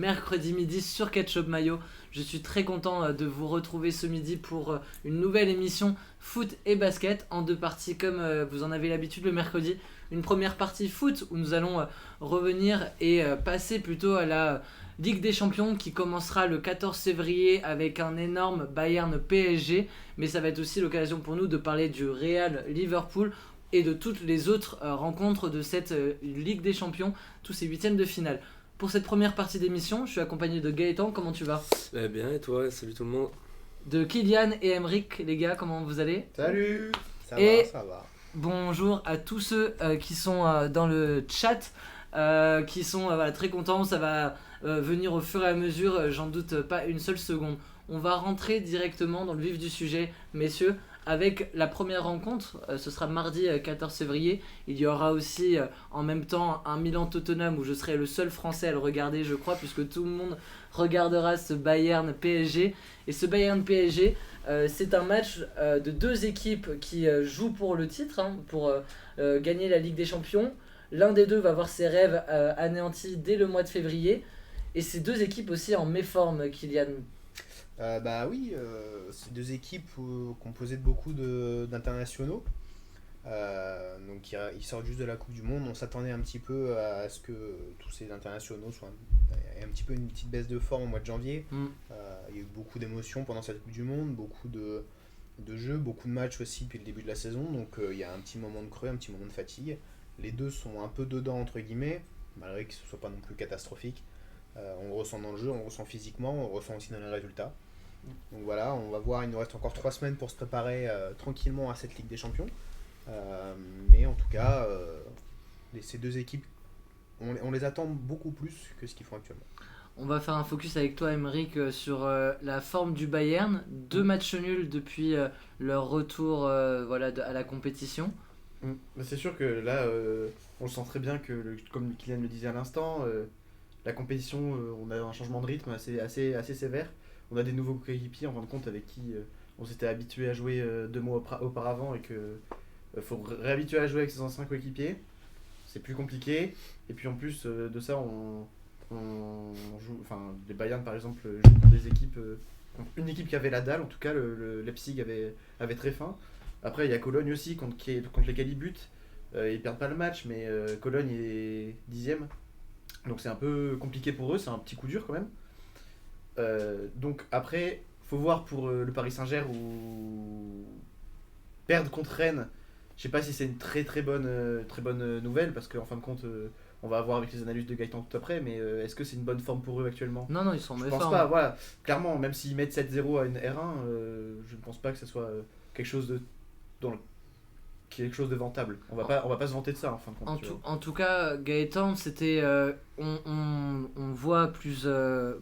mercredi midi sur Ketchup Mayo. Je suis très content de vous retrouver ce midi pour une nouvelle émission foot et basket en 2 parties comme vous en avez l'habitude le mercredi. Une première partie foot où nous allons revenir et passer plutôt à la Ligue des Champions qui commencera le 14 février avec un énorme Bayern PSG. Mais ça va être aussi l'occasion pour nous de parler du Real Liverpool et de toutes les autres rencontres de cette Ligue des Champions, tous ces huitièmes de finale. Pour cette première partie d'émission, je suis accompagné de Gaëtan, comment tu vas ? Bien, et toi ? Salut tout le monde. De Kylian et Emeric, les gars, comment vous allez ? Salut. Ça va. Bonjour à tous ceux qui sont dans le chat, qui sont très contents, ça va venir au fur et à mesure, j'en doute pas une seule seconde. On va rentrer directement dans le vif du sujet, messieurs, avec la première rencontre, ce sera mardi 14 février. Il y aura aussi en même temps un Milan-Tottenham où je serai le seul français à le regarder, je crois, puisque tout le monde regardera ce Bayern-PSG. Et ce Bayern-PSG, c'est un match de 2 équipes qui jouent pour le titre, pour gagner la Ligue des Champions. L'un des deux va voir ses rêves anéantis dès le mois de février. Et ces 2 équipes aussi en méforme, Kylian. Oui, c'est 2 équipes composées de beaucoup d'internationaux. Donc ils sortent juste de la Coupe du Monde. On s'attendait un petit peu à ce que tous ces internationaux soient un petit peu une petite baisse de forme au mois de janvier. Il y a eu beaucoup d'émotions pendant cette Coupe du Monde, beaucoup de jeux, beaucoup de matchs aussi depuis le début de la saison. Donc il y a un petit moment de creux, un petit moment de fatigue. Les deux sont un peu dedans entre guillemets, malgré que ce soit pas non plus catastrophique. On le ressent dans le jeu, on le ressent physiquement, on le ressent aussi dans les résultats. Donc voilà, on va voir, il nous reste encore 3 semaines pour se préparer tranquillement à cette Ligue des Champions. Mais en tout cas, ces 2 équipes, on les attend beaucoup plus que ce qu'ils font actuellement. On va faire un focus avec toi, Emeric, sur la forme du Bayern. 2 matchs nuls depuis leur retour à la compétition. C'est sûr que là, on le sent très bien que, comme Kylian le disait à l'instant, la compétition, on a un changement de rythme assez sévère. On a des nouveaux coéquipiers en fin de compte avec qui on s'était habitué à jouer 2 mois auparavant et que faut réhabituer à jouer avec ses anciens coéquipiers. C'est plus compliqué. Et puis en plus de ça, on joue, enfin les Bayern par exemple jouent contre des équipes, une équipe qui avait la dalle, en tout cas le Leipzig avait très faim. Après il y a Cologne aussi contre lesquels ils butent. Ils perdent pas le match, mais Cologne est 10ème. Donc c'est un peu compliqué pour eux, c'est un petit coup dur quand même. Donc après, faut voir pour le Paris Saint-Germain où perdre contre Rennes, je sais pas si c'est une très bonne nouvelle, parce qu'en fin de compte, on va voir avec les analyses de Gaëtan tout après, mais est-ce que c'est une bonne forme pour eux actuellement ? Non, ils sont Je méformes. pense pas, voilà. Clairement, même s'ils mettent 7-0 à une R1, je ne pense pas que ce soit quelque chose de vantable. On va pas se vanter de ça en fin de compte. En tout cas, Gaëtan, c'était on voit plus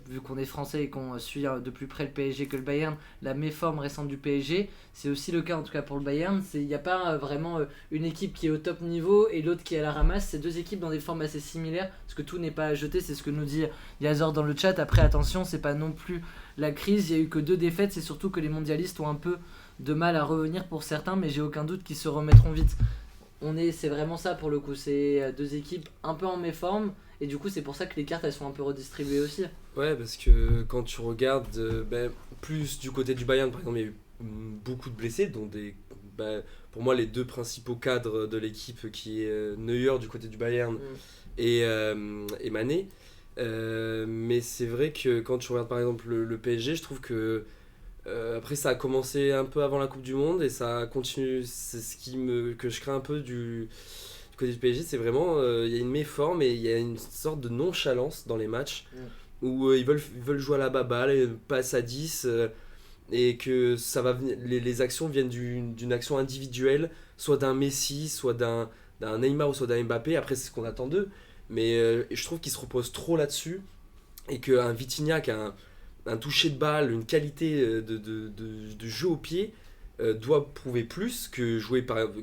vu qu'on est français et qu'on suit de plus près le PSG que le Bayern, la méforme récente du PSG. C'est aussi le cas en tout cas pour le Bayern. Il n'y a pas vraiment une équipe qui est au top niveau et l'autre qui est à la ramasse. C'est 2 équipes dans des formes assez similaires parce que tout n'est pas à jeter. C'est ce que nous dit Yazor dans le chat. Après, attention, c'est pas non plus la crise. Il n'y a eu que 2 défaites. C'est surtout que les mondialistes ont un peu de mal à revenir pour certains, mais j'ai aucun doute qu'ils se remettront vite. C'est vraiment ça pour le coup, c'est 2 équipes un peu en méforme et du coup c'est pour ça que les cartes elles sont un peu redistribuées aussi. Ouais, parce que quand tu regardes plus du côté du Bayern par exemple, il y a eu beaucoup de blessés, dont pour moi les 2 principaux cadres de l'équipe qui est Neuer du côté du Bayern et Mané. Mais c'est vrai que quand tu regardes par exemple le PSG, je trouve que après ça a commencé un peu avant la Coupe du Monde et ça continue, c'est que je crains un peu du côté du PSG, c'est vraiment il y a une méforme et il y a une sorte de nonchalance dans les matchs où ils veulent jouer à la baballe et passe à 10 et que ça va les actions viennent d'une action individuelle, soit d'un Messi, soit d'un Neymar ou soit d'un Mbappé. Après c'est ce qu'on attend d'eux, mais je trouve qu'ils se reposent trop là-dessus et qu'un Vitinha qui a un toucher de balle, une qualité de jeu au pied doit prouver plus que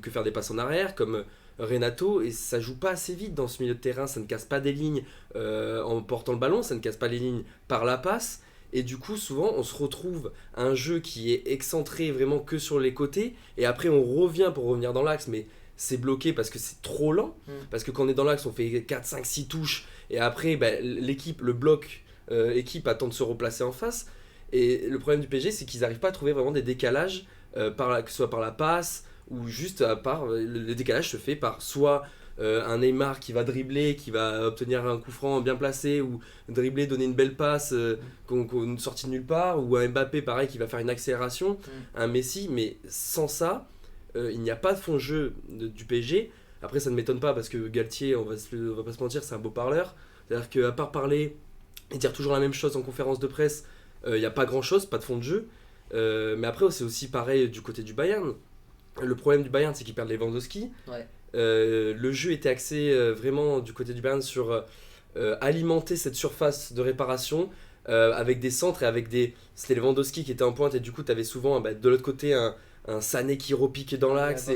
faire des passes en arrière comme Renato, et ça joue pas assez vite dans ce milieu de terrain, ça ne casse pas des lignes en portant le ballon, ça ne casse pas les lignes par la passe, et du coup souvent on se retrouve à un jeu qui est excentré vraiment que sur les côtés, et après on revient pour revenir dans l'axe, mais c'est bloqué parce que c'est trop lent, parce que quand on est dans l'axe on fait 4, 5, 6 touches, et après l'équipe, le bloc équipe attend de se replacer en face. Et le problème du PSG, c'est qu'ils n'arrivent pas à trouver vraiment des décalages, que ce soit par la passe ou juste à part. Le décalage se fait par soit un Neymar qui va dribbler, qui va obtenir un coup franc bien placé, ou dribbler, donner une belle passe qu'on sortie de nulle part, ou un Mbappé pareil qui va faire une accélération, un Messi, mais sans ça, il n'y a pas de fond de jeu du PSG. Après, ça ne m'étonne pas parce que Galtier, on va pas se mentir, c'est un beau parleur. C'est-à-dire qu'à part parler et dire toujours la même chose en conférence de presse, il n'y a pas grand-chose, pas de fond de jeu. Mais après, c'est aussi pareil du côté du Bayern. Le problème du Bayern, c'est qu'ils perdent Lewandowski. Ouais. Le jeu était axé vraiment du côté du Bayern sur alimenter cette surface de réparation avec des centres et avec des... C'était Lewandowski qui était en pointe et du coup, tu avais souvent de l'autre côté un Sané qui repiquait dans l'axe.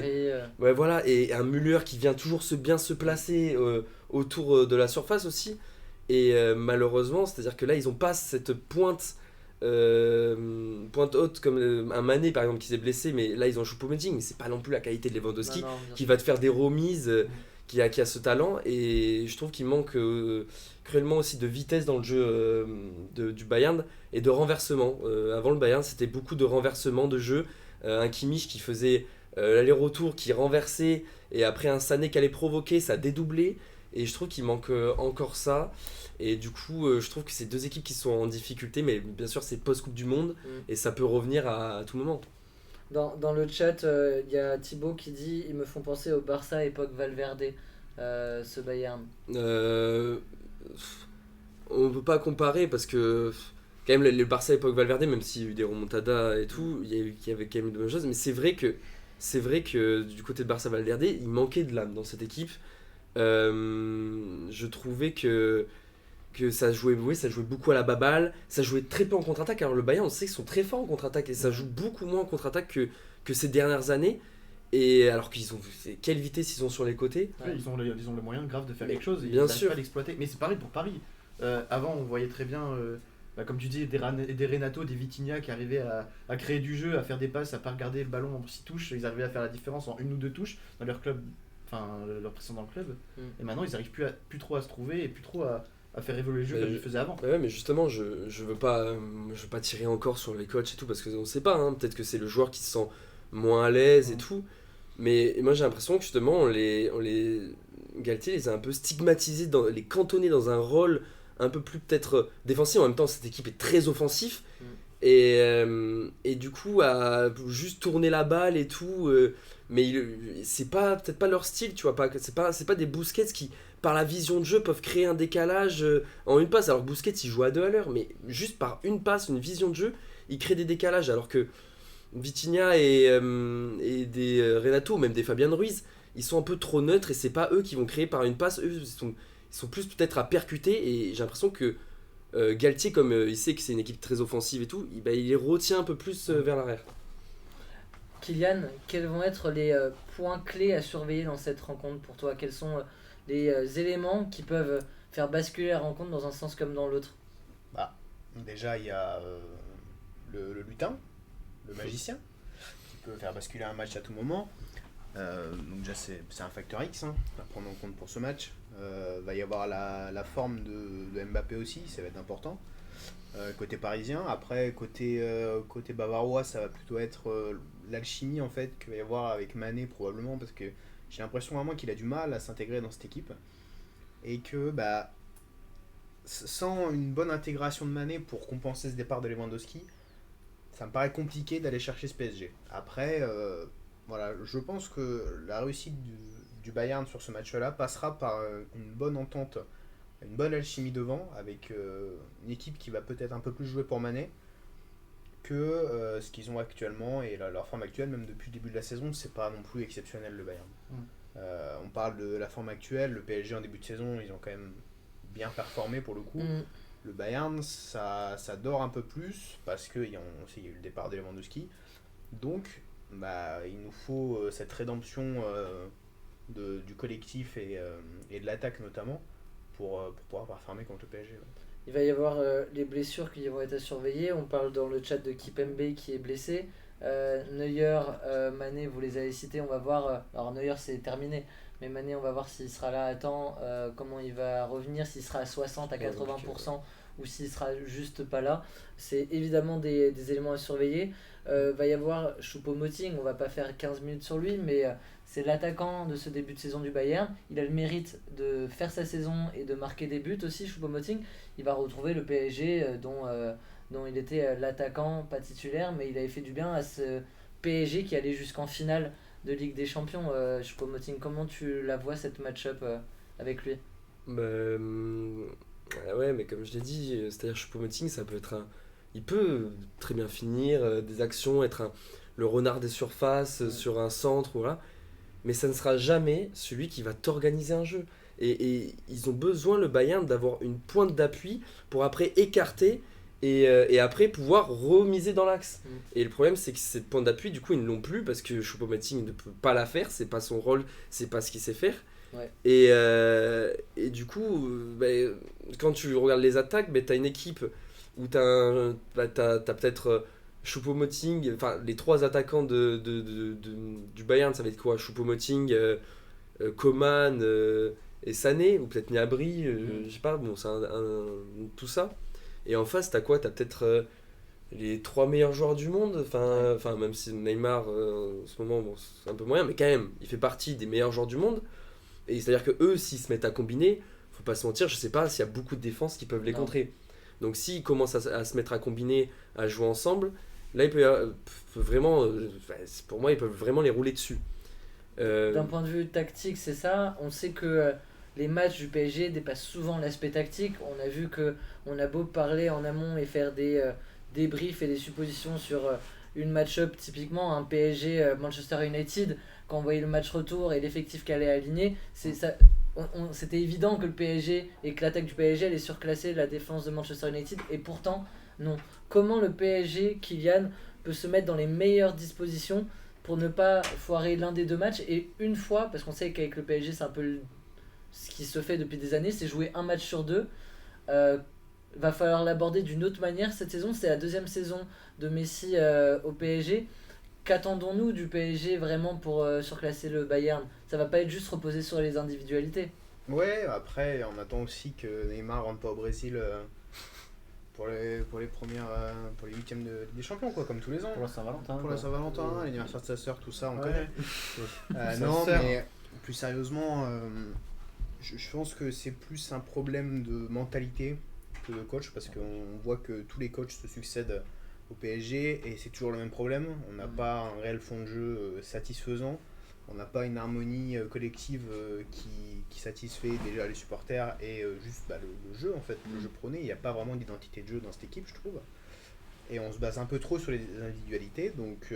Ouais, voilà, et un Müller qui vient toujours bien se placer autour de la surface aussi. Et malheureusement, c'est-à-dire que là, ils n'ont pas cette pointe haute comme un Mané par exemple qui s'est blessé, mais là ils ont Choupo-Moting, mais c'est pas non plus la qualité de Lewandowski qui va te faire des remises, qui a ce talent. Et je trouve qu'il manque cruellement aussi de vitesse dans le jeu du Bayern et de renversement. Avant le Bayern, c'était beaucoup de renversement de jeu, un Kimmich qui faisait l'aller-retour, qui renversait, et après un Sané qui allait provoquer, ça dédoublait. Et je trouve qu'il manque encore ça. Et du coup, je trouve que c'est deux équipes qui sont en difficulté, mais bien sûr, c'est post-Coupe du Monde et ça peut revenir à tout moment. Dans le chat, il y a Thibaut qui dit ils me font penser au Barça époque Valverde, ce Bayern. On ne peut pas comparer parce que, quand même, le Barça époque Valverde, même s'il y a eu des remontadas et tout, il y avait quand même de bonnes choses, mais c'est vrai que du côté de Barça Valverde, il manquait de l'âme dans cette équipe. Je trouvais que ça jouait beaucoup à la baballe, ça jouait très peu en contre-attaque. Alors le Bayern, on sait qu'ils sont très forts en contre-attaque et ça joue beaucoup moins en contre-attaque que ces dernières années. Et alors qu'ils ont quelle vitesse ils ont sur les côtés. Ouais, ils ont le moyen grave de faire quelque chose et bien ils sûr. pas à l'exploiter. Mais c'est pareil pour Paris. Avant, on voyait très bien, comme tu dis, des Renato, des Vitinha qui arrivaient à créer du jeu, à faire des passes, à pas regarder le ballon en 6 touches. Ils arrivaient à faire la différence en 1 ou 2 touches dans leur club, enfin leur précédent club. Et maintenant, ils n'arrivent plus trop à se trouver et plus trop à faire évoluer le jeu comme ils faisaient avant. Ouais, mais justement, je veux pas tirer encore sur les coachs et tout parce qu'on sait pas, hein, peut-être que c'est le joueur qui se sent moins à l'aise et tout. Mais moi j'ai l'impression que justement Galtier les a un peu stigmatisés, les cantonnés dans un rôle un peu plus peut-être défensif. En même temps, cette équipe est très offensif et du coup à juste tourner la balle et tout. Mais c'est peut-être pas leur style, tu vois, c'est pas des Busquets qui par la vision de jeu peuvent créer un décalage en une passe. Alors Busquets il joue à 2 à l'heure, mais juste par une passe, une vision de jeu, il crée des décalages. Alors que Vitinha et des Renato, ou même des Fabian Ruiz, ils sont un peu trop neutres et c'est pas eux qui vont créer par une passe. Eux ils sont plus peut-être à percuter et j'ai l'impression que Galtier, comme il sait que c'est une équipe très offensive et tout, il les retient un peu plus vers l'arrière. Kylian, quels vont être les points clés à surveiller dans cette rencontre pour toi? Quels sont les éléments qui peuvent faire basculer la rencontre dans un sens comme dans l'autre? Déjà, il y a le lutin, le magicien, qui peut faire basculer un match à tout moment. Donc déjà, c'est un facteur X à prendre en compte pour ce match. Va y avoir la forme de Mbappé aussi, ça va être important. Côté parisien, après côté bavarois, ça va plutôt être l'alchimie en fait qu'il va y avoir avec Mané probablement, parce que j'ai l'impression vraiment qu'il a du mal à s'intégrer dans cette équipe et que sans une bonne intégration de Mané pour compenser ce départ de Lewandowski, ça me paraît compliqué d'aller chercher ce PSG. Après, voilà, je pense que la réussite du Bayern sur ce match-là passera par une bonne entente, une bonne alchimie devant, avec une équipe qui va peut-être un peu plus jouer pour Mané que ce qu'ils ont actuellement, et leur forme actuelle, même depuis le début de la saison, c'est pas non plus exceptionnel le Bayern. On parle de la forme actuelle, le PSG en début de saison, ils ont quand même bien performé pour le coup. Le Bayern, ça dort un peu plus, parce qu'il y a eu le départ de Lewandowski, donc il nous faut cette rédemption du collectif et de l'attaque notamment, pour pouvoir performer contre le PSG. Ouais. Il va y avoir les blessures qui vont être à surveiller. On parle dans le chat de Kipembe qui est blessé. Neuer, Mané, vous les avez cités. On va voir. Alors Neuer c'est terminé, mais Mané on va voir s'il sera là à temps, comment il va revenir, s'il sera à 60, à 80% ou s'il sera juste pas là. C'est évidemment des éléments à surveiller. Va y avoir Choupo-Moting, on va pas faire 15 minutes sur lui, mais c'est l'attaquant de ce début de saison du Bayern. Il a le mérite de faire sa saison et de marquer des buts aussi, Choupo-Moting. Il va retrouver le PSG dont il était l'attaquant, pas titulaire, mais il avait fait du bien à ce PSG qui allait jusqu'en finale de Ligue des Champions. Choupo-Moting, comment tu la vois cette match-up avec lui? Ouais, mais comme je l'ai dit, c'est-à-dire Choupo-Moting, ça peut être il peut très bien finir des actions, être le renard des surfaces sur un centre, voilà. Mais ça ne sera jamais celui qui va t'organiser un jeu. Et ils ont besoin, le Bayern, d'avoir une pointe d'appui pour après écarter et après pouvoir remiser dans l'axe. Et le problème, c'est que cette pointe d'appui, du coup, ils ne l'ont plus parce que Choupo-Moting ne peut pas la faire, c'est pas son rôle, c'est pas ce qu'il sait faire. Ouais. Et du coup, quand tu regardes les attaques, t'as une équipe où t'as peut-être Choupo-Moting, enfin les trois attaquants du Bayern, ça va être quoi? Choupo-Moting, Coman et Sané, ou peut-être Gnabry, je sais pas, bon, c'est tout ça. Et en face, t'as quoi? T'as peut-être les trois meilleurs joueurs du monde, enfin même si Neymar en ce moment, bon, c'est un peu moyen, mais quand même, il fait partie des meilleurs joueurs du monde. Et c'est-à-dire que eux, s'ils se mettent à combiner, faut pas se mentir, je sais pas s'il y a beaucoup de défenses qui peuvent les contrer. Donc s'ils commencent à se mettre à combiner, à jouer ensemble, là ils peuvent vraiment, pour moi ils peuvent vraiment les rouler dessus. D'un point de vue tactique, c'est ça. On sait que les matchs du PSG dépassent souvent l'aspect tactique. On a vu que on a beau parler en amont et faire des débriefs et des suppositions sur une match-up, typiquement un PSG Manchester United, quand on voyait le match retour et l'effectif qu'elle allait aligner, c'était évident que le PSG et que l'attaque du PSG allait surclasser la défense de Manchester United, et pourtant non. Comment le PSG, Kylian, peut se mettre dans les meilleures dispositions pour ne pas foirer l'un des deux matchs, et une fois, parce qu'on sait qu'avec le PSG c'est un peu ce qui se fait depuis des années, c'est jouer un match sur deux. Va falloir l'aborder d'une autre manière cette saison. C'est la deuxième saison de Messi au PSG. Qu'attendons-nous du PSG vraiment pour surclasser le Bayern? Ça va pas être juste reposer sur les individualités. Ouais, après, on attend aussi que Neymar rentre pas au Brésil pour les huitièmes de Ligue des Champions, quoi, comme tous les ans. Pour la Saint-Valentin. Pour la Saint-Valentin, l'anniversaire de sa sœur, tout ça, on Ouais. connaît. Non, mais plus sérieusement, je pense que c'est plus un problème de mentalité que de coach, parce qu'on voit que tous les coachs se succèdent au PSG et c'est toujours le même problème. On n'a pas un réel fond de jeu satisfaisant, on n'a pas une harmonie collective qui satisfait déjà les supporters et juste le jeu, en fait, le jeu prôné. Il n'y a pas vraiment d'identité de jeu dans cette équipe, je trouve. Et on se base un peu trop sur les individualités, donc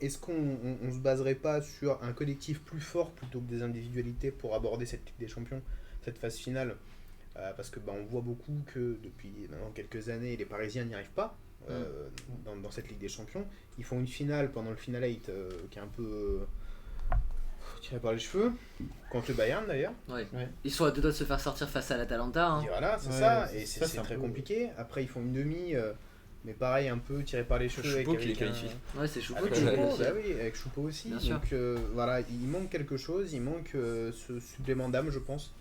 est-ce qu'on se baserait pas sur un collectif plus fort plutôt que des individualités pour aborder cette Ligue des Champions, cette phase finale? Parce que on voit beaucoup que depuis maintenant quelques années, les Parisiens n'y arrivent pas dans cette Ligue des Champions. Ils font une finale pendant le Final 8 qui est un peu tiré par les cheveux, contre le Bayern d'ailleurs. Ouais. Ouais. Ils sont à deux doigts de se faire sortir face à l'Atalanta. Hein. Et voilà, c'est Ouais, ça, c'est et ça, c'est c'est un très peu- compliqué. Après, ils font une demi, mais pareil, un peu tiré par les cheveux. Choupo qui les qualifie. Ouais, c'est Choupo Avec qui Choupo, qualifie. bah oui, avec Choupo aussi. Bien sûr. Donc voilà, il manque quelque chose, il manque ce supplément d'âme, je pense,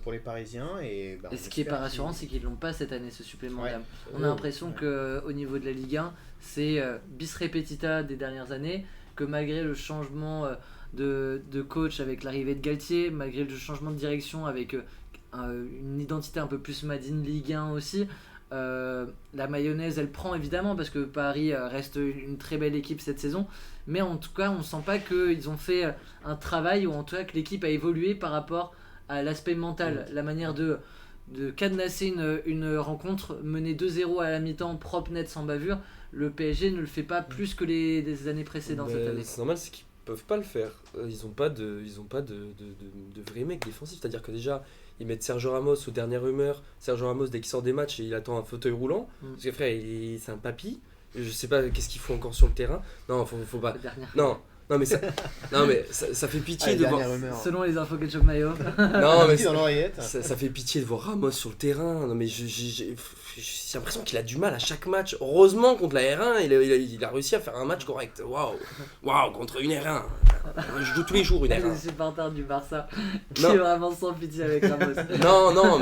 pour les Parisiens. Et Et ce qui est pas rassurant, c'est qu'ils l'ont pas cette année, ce supplément d'âme. On a l'impression qu'au niveau de la Ligue 1, c'est bis repetita des dernières années, que malgré le changement de coach avec l'arrivée de Galtier, malgré le changement de direction avec une identité un peu plus made in Ligue 1 aussi, la mayonnaise elle prend évidemment parce que Paris reste une très belle équipe cette saison, mais en tout cas on sent pas qu'ils ont fait un travail, ou en tout cas que l'équipe a évolué par rapport à l'aspect mental, la manière de cadenasser une rencontre, mener 2-0 à la mi-temps, propre, net, sans bavure. Le PSG ne le fait pas plus que des années précédentes cette année. C'est normal, c'est qu'ils peuvent pas le faire. Ils ont pas de vrais mecs défensifs. C'est-à-dire que déjà, ils mettent Sergio Ramos aux dernières rumeurs. Sergio Ramos, dès qu'il sort des matchs, il attend un fauteuil roulant. Parce que frère, c'est un papy. Je sais pas qu'est-ce qu'il faut encore sur le terrain. Non, faut pas. La dernière. Non, mais ça fait pitié de voir. Selon les infos que Ketchup Mayo. Non, mais dans l'oreillette. ça fait pitié de voir Ramos sur le terrain. Non, mais j'ai l'impression qu'il a du mal à chaque match. Heureusement, contre la R1, il a réussi à faire un match correct. Waouh, contre une R1. Je joue tous les jours une Le erreur. supporter du Barça qui Non. est vraiment sans pitié avec Ramos.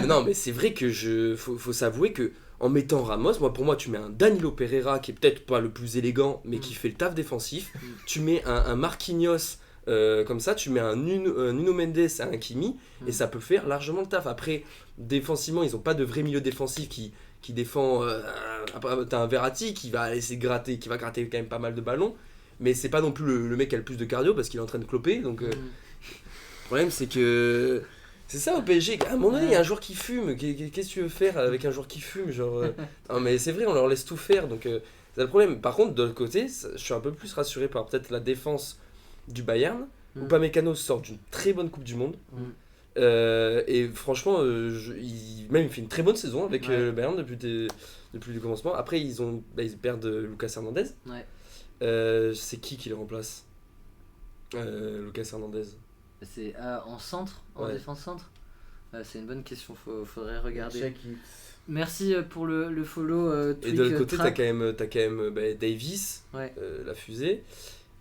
Non, mais c'est vrai que faut s'avouer que en mettant Ramos, pour moi, tu mets un Danilo Pereira qui est peut-être pas le plus élégant, mais qui fait le taf défensif. Tu mets un Marquinhos comme ça, tu mets un Nuno Mendes, un Hakimi, et ça peut faire largement le taf. Après, défensivement, ils ont pas de vrai milieu défensif qui défend. Après, t'as un Verratti qui va laisser gratter, qui va gratter quand même pas mal de ballons, mais c'est pas non plus le mec qui a le plus de cardio parce qu'il est en train de cloper. Donc, le problème, c'est que. C'est ça au PSG, à un moment donné il y a un joueur qui fume, qu'est-ce que tu veux faire avec un joueur qui fume genre, Non mais c'est vrai, on leur laisse tout faire, donc c'est le problème. Par contre de l'autre côté, je suis un peu plus rassuré par peut-être la défense du Bayern, où Upamecano sort d'une très bonne Coupe du Monde, et franchement il fait une très bonne saison avec le Bayern depuis le commencement. Après ils perdent Lucas Hernandez, c'est qui les remplace, Lucas Hernandez? C'est en centre, en défense centre. C'est une bonne question, faudrait regarder. Check it. Merci pour le follow. Et de l'autre côté, t'as quand même Davis, la fusée.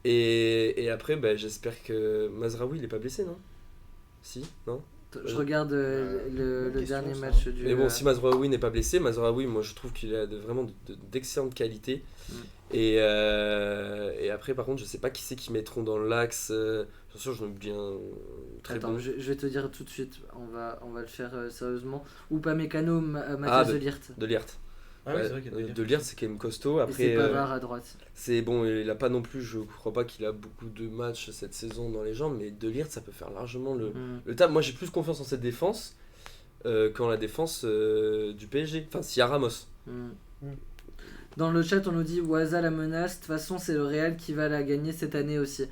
Et après, j'espère que Mazraoui il est pas blessé, non? Si, non? Je regarde le question, dernier ça. match du. Mais bon, si Mazraoui n'est pas blessé, Mazraoui, moi je trouve qu'il a vraiment d'excellentes qualités. Et après, par contre, je sais pas qui c'est qui mettront dans l'axe. Bien sûr, je me bien très Attends, bon. je vais te dire tout de suite, on va le faire sérieusement. Upamecano, Mathias De Ligt. De Ligt. Ah oui, c'est vrai qu'il y a De Ligt, c'est quand même costaud. Et Après, c'est Pavard à droite. c'est bon, il a pas non plus, je crois pas qu'il a beaucoup de matchs cette saison dans les jambes, mais De Ligt, ça peut faire largement le table. Moi, j'ai plus confiance en cette défense qu'en la défense du PSG. Enfin, s'il y a Ramos. Dans le chat, on nous dit Waza la menace. De toute façon, c'est le Real qui va la gagner cette année aussi.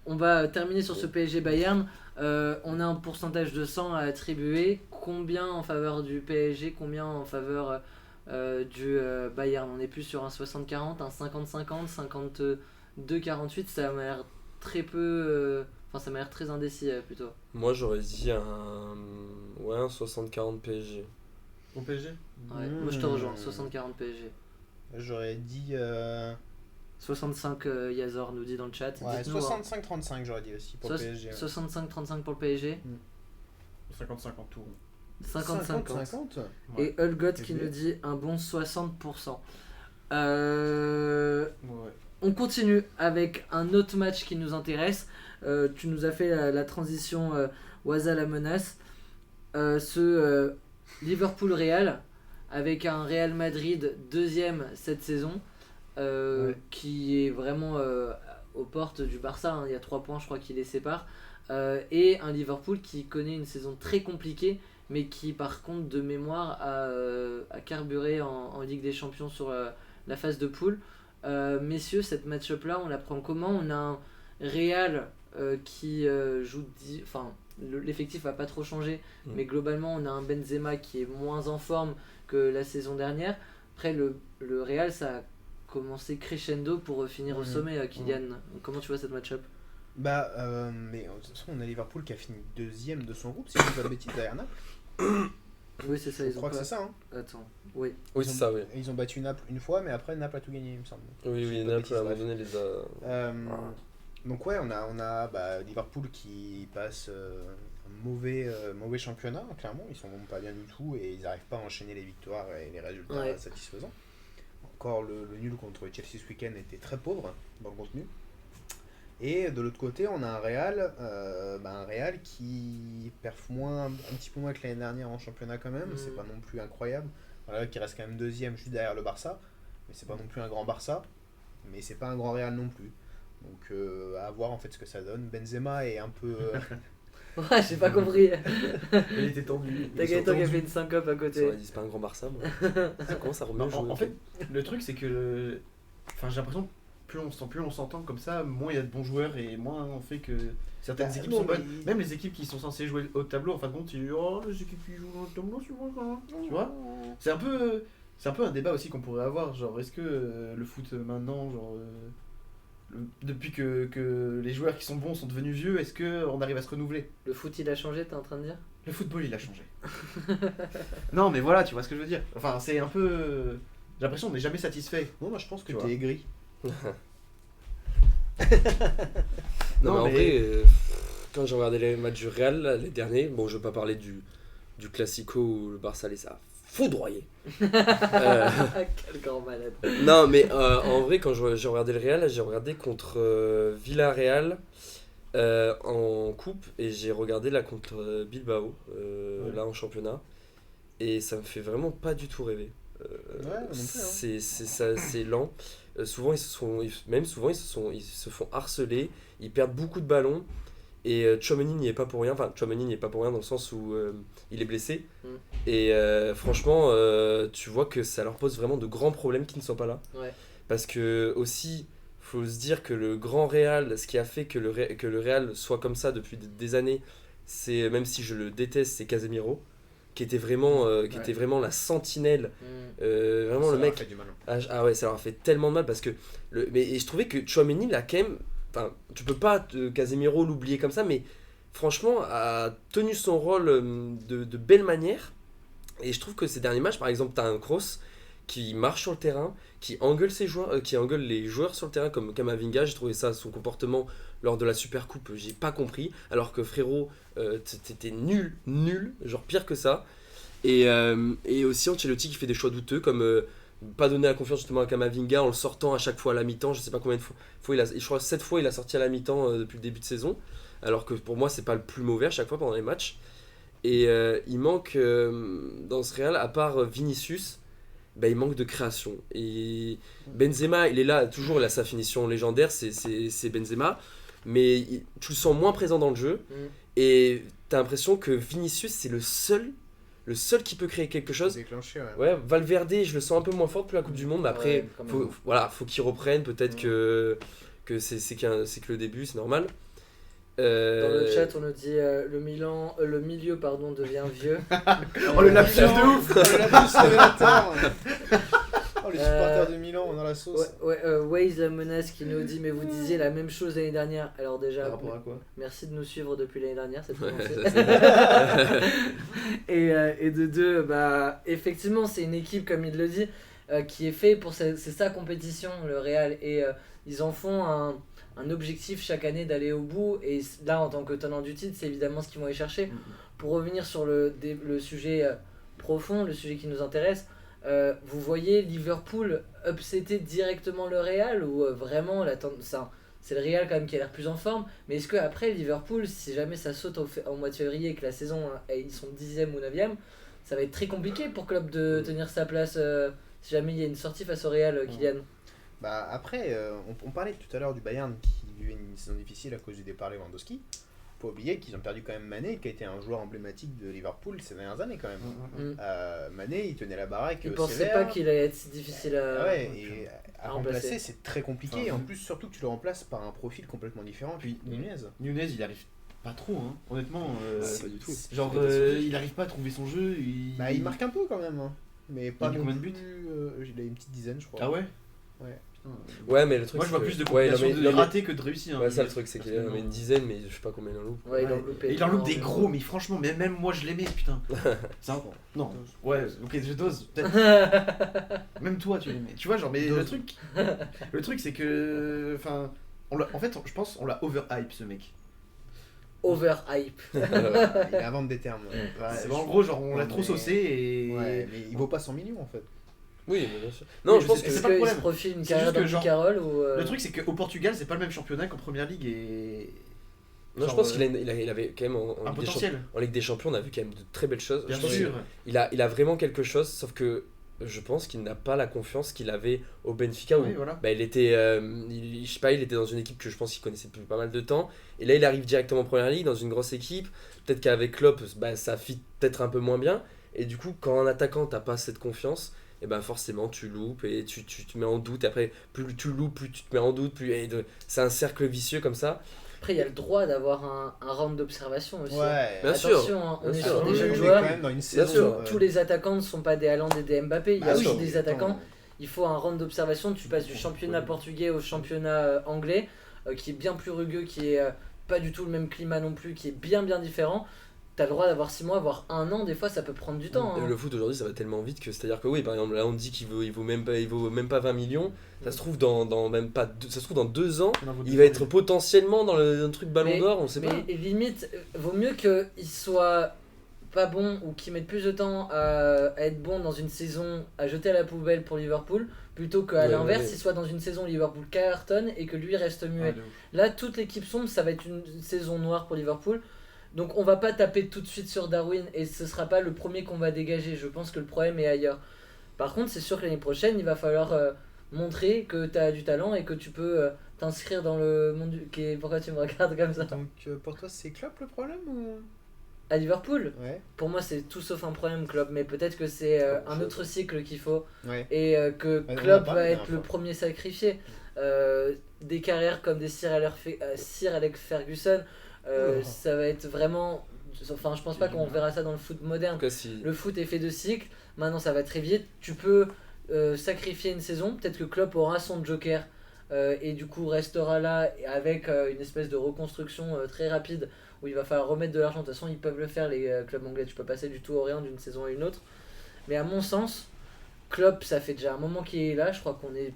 On va terminer sur ce PSG Bayern. On a un pourcentage de 100 à attribuer. Combien en faveur du PSG, combien en faveur du Bayern? On est plus sur un 60-40, un 50-50, 52-48. Ça m'a l'air très peu. Enfin, ça m'a l'air très indécis plutôt. Moi, j'aurais dit un 60-40 PSG. Au PSG. Ouais, moi je te rejoins, 60-40 PSG. J'aurais dit 65 Yazor nous dit dans le chat. ouais, Dites-nous, 65-35 j'aurais dit aussi pour le PSG. Ouais. 65-35 pour le PSG. 50-50 tout. 50-50. Ouais. Et Hulgot qui bien. nous dit un bon 60%. Ouais. On continue avec un autre match qui nous intéresse. Tu nous as fait la transition Waza la menace. Ce Liverpool-Real avec un Real Madrid deuxième cette saison qui est vraiment aux portes du Barça. Il y a 3 points je crois qui les séparent. Et un Liverpool qui connaît une saison très compliquée mais qui par contre de mémoire a carburé en Ligue des Champions sur la phase de poule. Messieurs, cette match-up là on la prend comment? On a un Real qui joue l'effectif va pas trop changer, mais globalement on a un Benzema qui est moins en forme que la saison dernière. Après le Real ça a commencé crescendo pour finir au sommet. Kylian, comment tu vois cette match-up? Bah, mais de toute façon, on a Liverpool qui a fini deuxième de son groupe, si je ne dis pas de bêtises, derrière Naples. Oui, c'est ça. Je crois que c'est ça. Hein. Attends, oui. Oui, c'est ça, oui. Ils ont battu Naples une fois, mais après Naples a tout gagné, il me semble. Oui, Naples à un moment donné les a. Donc ouais, on a Liverpool qui passe un mauvais championnat, clairement. Ils sont pas bien du tout et ils n'arrivent pas à enchaîner les victoires et les résultats satisfaisants. Encore le nul contre Chelsea ce week-end était très pauvre dans le contenu. Et de l'autre côté, on a un Real qui perf un petit peu moins que l'année dernière en championnat quand même. C'est pas non plus incroyable. Un Real qui reste quand même deuxième juste derrière le Barça. Mais c'est pas non plus un grand Barça. Mais c'est pas un grand Real non plus. Donc à voir en fait ce que ça donne. Benzema est un peu... Ouais, j'ai pas compris. Il était tendu. T'as Gaëtan qui a fait une syncope à côté. C'est pas un grand Barça, moi. Ça commence à remettre En fait, le truc c'est que... Enfin, j'ai l'impression plus on s'entend comme ça, moins il y a de bons joueurs et moins on fait que certaines équipes sont bonnes. Même les équipes qui sont censées jouer au tableau, en fin de compte, les équipes qui jouent au tableau, tu vois. C'est un peu un débat aussi qu'on pourrait avoir, genre est-ce que le foot maintenant, genre depuis que les joueurs qui sont bons sont devenus vieux, est-ce que on arrive à se renouveler? Le foot il a changé, t'es en train de dire? Le football il a changé. Non mais voilà, tu vois ce que je veux dire. Enfin c'est un peu... J'ai l'impression qu'on n'est jamais satisfait. Non, moi je pense que Tu t'es aigri. Non, Non, mais en mais- vrai, quand j'ai regardé les matchs du Real là, les derniers, bon, je vais pas parler du Classico où le Barça les a foudroyés. Euh, Quel grand malade. non, mais en vrai, quand j'ai regardé le Real, j'ai regardé contre Villarreal en coupe et j'ai regardé là contre Bilbao, Ouais. là en championnat. Et ça me fait vraiment pas du tout rêver. Ouais, moi non plus, hein. C'est lent. Souvent, ils se font harceler, ils perdent beaucoup de ballons. Et Tchouaméni n'y est pas pour rien. Enfin, Tchouaméni n'y est pas pour rien dans le sens où il est blessé. Mm. Et franchement, tu vois que ça leur pose vraiment de grands problèmes qui ne sont pas là. Ouais. Parce que aussi, faut se dire que le grand Real, ce qui a fait que que le Real soit comme ça depuis des années, c'est, même si je le déteste, c'est Casemiro, qui était vraiment, qui Ouais. était vraiment la sentinelle. Vraiment Ça le leur a mec. fait du mal, hein. Ah ouais, ça leur a fait tellement de mal parce que. Et je trouvais que Tchouaméni, là, quand même. Enfin, tu peux pas, Casemiro, l'oublier comme ça, mais franchement, a tenu son rôle de belle manière. Et je trouve que ces derniers matchs, par exemple, t'as un Kroos qui marche sur le terrain, qui engueule ses joueurs, qui engueule les joueurs sur le terrain comme Kamavinga. J'ai trouvé ça, son comportement lors de la Super Coupe, j'ai pas compris. Alors que frérot, t'étais nul, genre pire que ça. Et aussi Ancelotti qui fait des choix douteux comme pas donner la confiance justement à Kamavinga en le sortant à chaque fois à la mi-temps. Je sais pas combien de fois je crois 7 fois il a sorti à la mi-temps depuis le début de saison. Alors que pour moi c'est pas le plus mauvais à chaque fois pendant les matchs. Et il manque dans ce Real, à part Vinicius, bah, il manque de création. Et Benzema, il est là, toujours il a sa finition légendaire, c'est Benzema. Mais tu le sens moins présent dans le jeu. Mm. Et t'as l'impression que Vinicius c'est le seul qui peut créer quelque chose. Déclenché, ouais. Ouais, Valverde, je le sens un peu moins fort depuis la Coupe du Monde, mais après, Ouais, quand même. faut qu'il reprenne. Peut-être que c'est que le début, c'est normal. Dans le Euh, chat, on nous dit le milieu pardon, devient vieux. Oh, le lapsus de ouf. Oh, le lapsus révélateur. Oh, les supporters de Milan dans la sauce. Waze la menace qui nous dit mais vous disiez la même chose l'année dernière. Alors déjà, Par rapport à quoi? merci de nous suivre depuis l'année dernière, c'est Ouais, commencé. ça, Et de deux, bah effectivement c'est une équipe comme il le dit qui est fait pour c'est sa compétition le Real et ils en font un objectif chaque année d'aller au bout et là en tant que tenant du titre c'est évidemment ce qu'ils vont aller chercher. Pour revenir sur le sujet profond, le sujet qui nous intéresse, vous voyez Liverpool upsetter directement le Real ou vraiment c'est le Real quand même qui a l'air plus en forme, mais est-ce que après Liverpool, si jamais ça saute au mois de février et que la saison ils sont 10e ou 9e, ça va être très compliqué pour Klopp de tenir sa place si jamais il y a une sortie face au Real, Kylian. Bah après, on parlait tout à l'heure du Bayern qui vivait une saison difficile à cause du départ Lewandowski. Faut oublier qu'ils ont perdu quand même Mané, qui a été un joueur emblématique de Liverpool ces dernières années quand même. Mané, il tenait la baraque. Il pensait sévère. pas qu'il allait être si difficile à... Ah ouais, et à remplacer. remplacer, c'est très compliqué. En plus, surtout que tu le remplaces par un profil complètement différent. Puis Nunez. Nunez, il arrive pas trop, hein. Honnêtement. pas du tout. Genre, il arrive pas à trouver son jeu. Bah, il marque un peu quand même. Hein. Mais pas met non combien de plus, buts il a une petite dizaine, je crois. Ah ouais? Ouais. Putain. Ouais, mais le truc. Moi, je vois c'est plus de que- ouais, combinaisons de ratés que de réussis. Hein. Ouais, ça le truc, c'est qu'il en met une dizaine, mais je sais pas combien il en loupe. Ouais, il en Ouais. loupe Et il en loupe des énormément. gros, mais franchement, même moi je l'aimais, putain. Ça, non, ouais, ok, je dose, peut-être. Même toi, tu l'aimais. Tu vois, genre, mais Dose. le truc, c'est que, enfin, en fait, je pense, on l'a overhype ce mec. Overhype. Il est à vendre des termes. En gros, genre, on l'a Ouais, trop mais- saucé et. Ouais, mais il vaut pas 100 millions en fait. Oui, mais bien sûr. Non, Oui, je pense mais que c'est Est-ce pas le qu'il se problème. profile une C'est carrière juste que d'Andy genre- Carroll ou... Le truc, c'est qu'au Portugal, c'est pas le même championnat qu'en première ligue et. Non, je genre, pense qu'il avait quand même en un Ligue des potentiel. En Ligue des Champions, on a vu quand même de très belles choses. Bien Je pense sûr. il a vraiment quelque chose, sauf que je pense qu'il n'a pas la confiance qu'il avait au Benfica où Oui, voilà. bah, il était, je sais pas, il était dans une équipe que je pense qu'il connaissait depuis pas mal de temps. Et là, il arrive directement en première ligue dans une grosse équipe. Peut-être qu'avec Klopp, bah, ça fit peut-être un peu moins bien. Et du coup, quand un attaquant t'as pas cette confiance, et ben forcément tu loupes et tu te mets en doute. Et après, plus tu loupes, plus tu te mets en doute. C'est un cercle vicieux comme ça. Après, il y a le droit d'avoir un round d'observation aussi. Ouais. Bien sûr. Attention, hein, on Bien est sûr. sur des Oui, jeunes mais joueurs. quand même dans une sûr. saison. Tous les attaquants ne sont pas des Haaland et des Mbappé. Il y a Bah aussi oui, des attends. attaquants. Il faut un round d'observation. Tu passes du championnat portugais au championnat anglais, qui est bien plus rugueux, qui est pas du tout le même climat non plus, qui est bien différent. t'as le droit d'avoir 6 mois, voire 1 an, des fois ça peut prendre du temps. Hein. Le foot aujourd'hui ça va tellement vite que c'est à dire que oui, par exemple là on dit qu'il vaut même pas 20 millions, ça se trouve dans même pas ça se trouve dans 2 ans il va être potentiellement dans le truc Ballon d'Or, on sait pas. Mais limite, vaut mieux qu'il soit pas bon ou qu'il mette plus de temps à être bon dans une saison à jeter à la poubelle pour Liverpool plutôt qu'à l'inverse, il soit dans une saison Liverpool cartonne et que lui reste muet. Là, toute l'équipe sombre, ça va être une saison noire pour Liverpool. Donc on va pas taper tout de suite sur Darwin et ce sera pas le premier qu'on va dégager. Je pense que le problème est ailleurs. Par contre, c'est sûr que l'année prochaine, il va falloir montrer que tu as du talent et que tu peux t'inscrire dans le monde du... Pourquoi tu me regardes comme ça? Donc pour toi, c'est Klopp le problème ou... À Liverpool, Ouais. pour moi c'est tout sauf un problème Klopp, mais peut-être que c'est un autre cycle qu'il faut Ouais. et que Ouais, Klopp on en a va parlé être la le dernière premier sacrifié. Des carrières comme des Sir Alex Ferguson, ça va être vraiment... Enfin, je pense pas qu'on verra ça dans le foot moderne. En tout cas, si... Le foot est fait de cycles, maintenant ça va très vite. Tu peux sacrifier une saison, peut-être que Klopp aura son joker et du coup restera là avec une espèce de reconstruction très rapide où il va falloir remettre de l'argent. De toute façon, ils peuvent le faire, les clubs anglais. Tu peux passer du tout au rien d'une saison à une autre. Mais à mon sens, Klopp, ça fait déjà un moment qu'il est là. Je crois qu'on est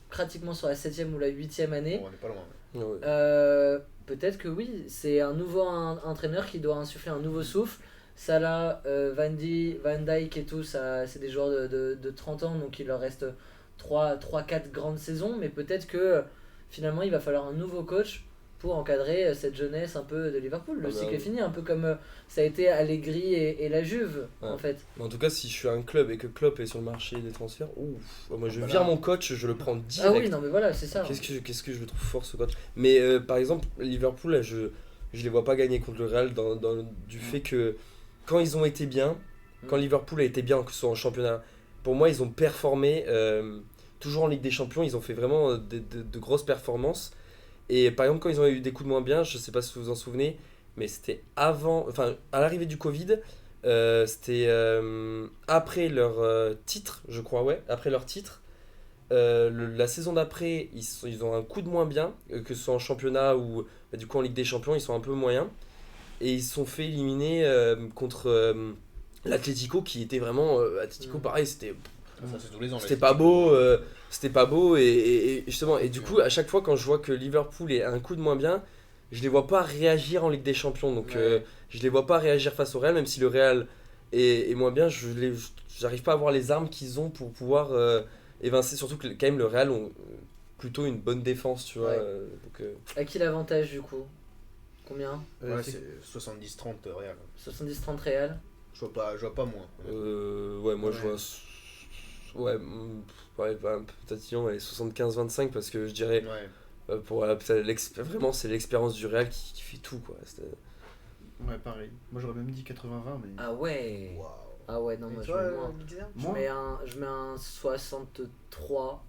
pratiquement sur la 7ème ou la 8ème année. Bon, on n'est pas loin. Ouais. Peut-être que oui, c'est un nouveau entraîneur qui doit insuffler un nouveau souffle. Salah, Van Dijk et tout, ça, c'est des joueurs de 30 ans, donc il leur reste 3-4 grandes saisons. Mais peut-être que finalement, il va falloir un nouveau coach pour encadrer cette jeunesse un peu de Liverpool. Le cycle est fini, un peu comme ça a été Allegri et la Juve, en fait. Mais en tout cas, si je suis un club et que Klopp est sur le marché des transferts, ouf, moi je Voilà. vire mon coach, je le prends direct. Ah oui, non mais voilà, c'est ça. Qu'est-ce que je le trouve fort ce coach. Mais par exemple, Liverpool, là, je les vois pas gagner contre le Real du fait que quand ils ont été bien, quand Liverpool a été bien, que ce soit en championnat, pour moi ils ont performé, toujours en Ligue des Champions, ils ont fait vraiment de grosses performances. Et par exemple, quand ils ont eu des coups de moins bien, je sais pas si vous vous en souvenez, mais c'était avant, enfin à l'arrivée du Covid, c'était après leur titre, je crois, ouais, après leur titre. La saison d'après, ils ont un coup de moins bien, que ce soit en championnat ou du coup en Ligue des Champions, ils sont un peu moyens. Et ils se sont fait éliminer contre l'Atlético qui était vraiment. Atlético, pareil, c'était. Ça, c'est tous les ans. C'était pas beau, et justement, et du coup à chaque fois quand je vois que Liverpool est un coup de moins bien, je les vois pas réagir en Ligue des Champions, donc je les vois pas réagir face au Real, même si le Real est moins bien, j'arrive pas à voir les armes qu'ils ont pour pouvoir évincer, surtout que quand même le Real ont plutôt une bonne défense, tu vois. Donc, À qui l'avantage du coup? Combien? Ouais, c'est 70-30 Real. 70-30 Real. Je vois pas moins. ouais, moi je vois. Ouais, peut-être Lyon, elle est 75-25 parce que je dirais. Ouais. Vraiment, c'est l'expérience du Real qui fait tout, quoi. Ouais, pareil. Moi j'aurais même dit 80-20, mais. Ah ouais. Waouh. Ah ouais, non, moi je mets moins. Je mets un 63.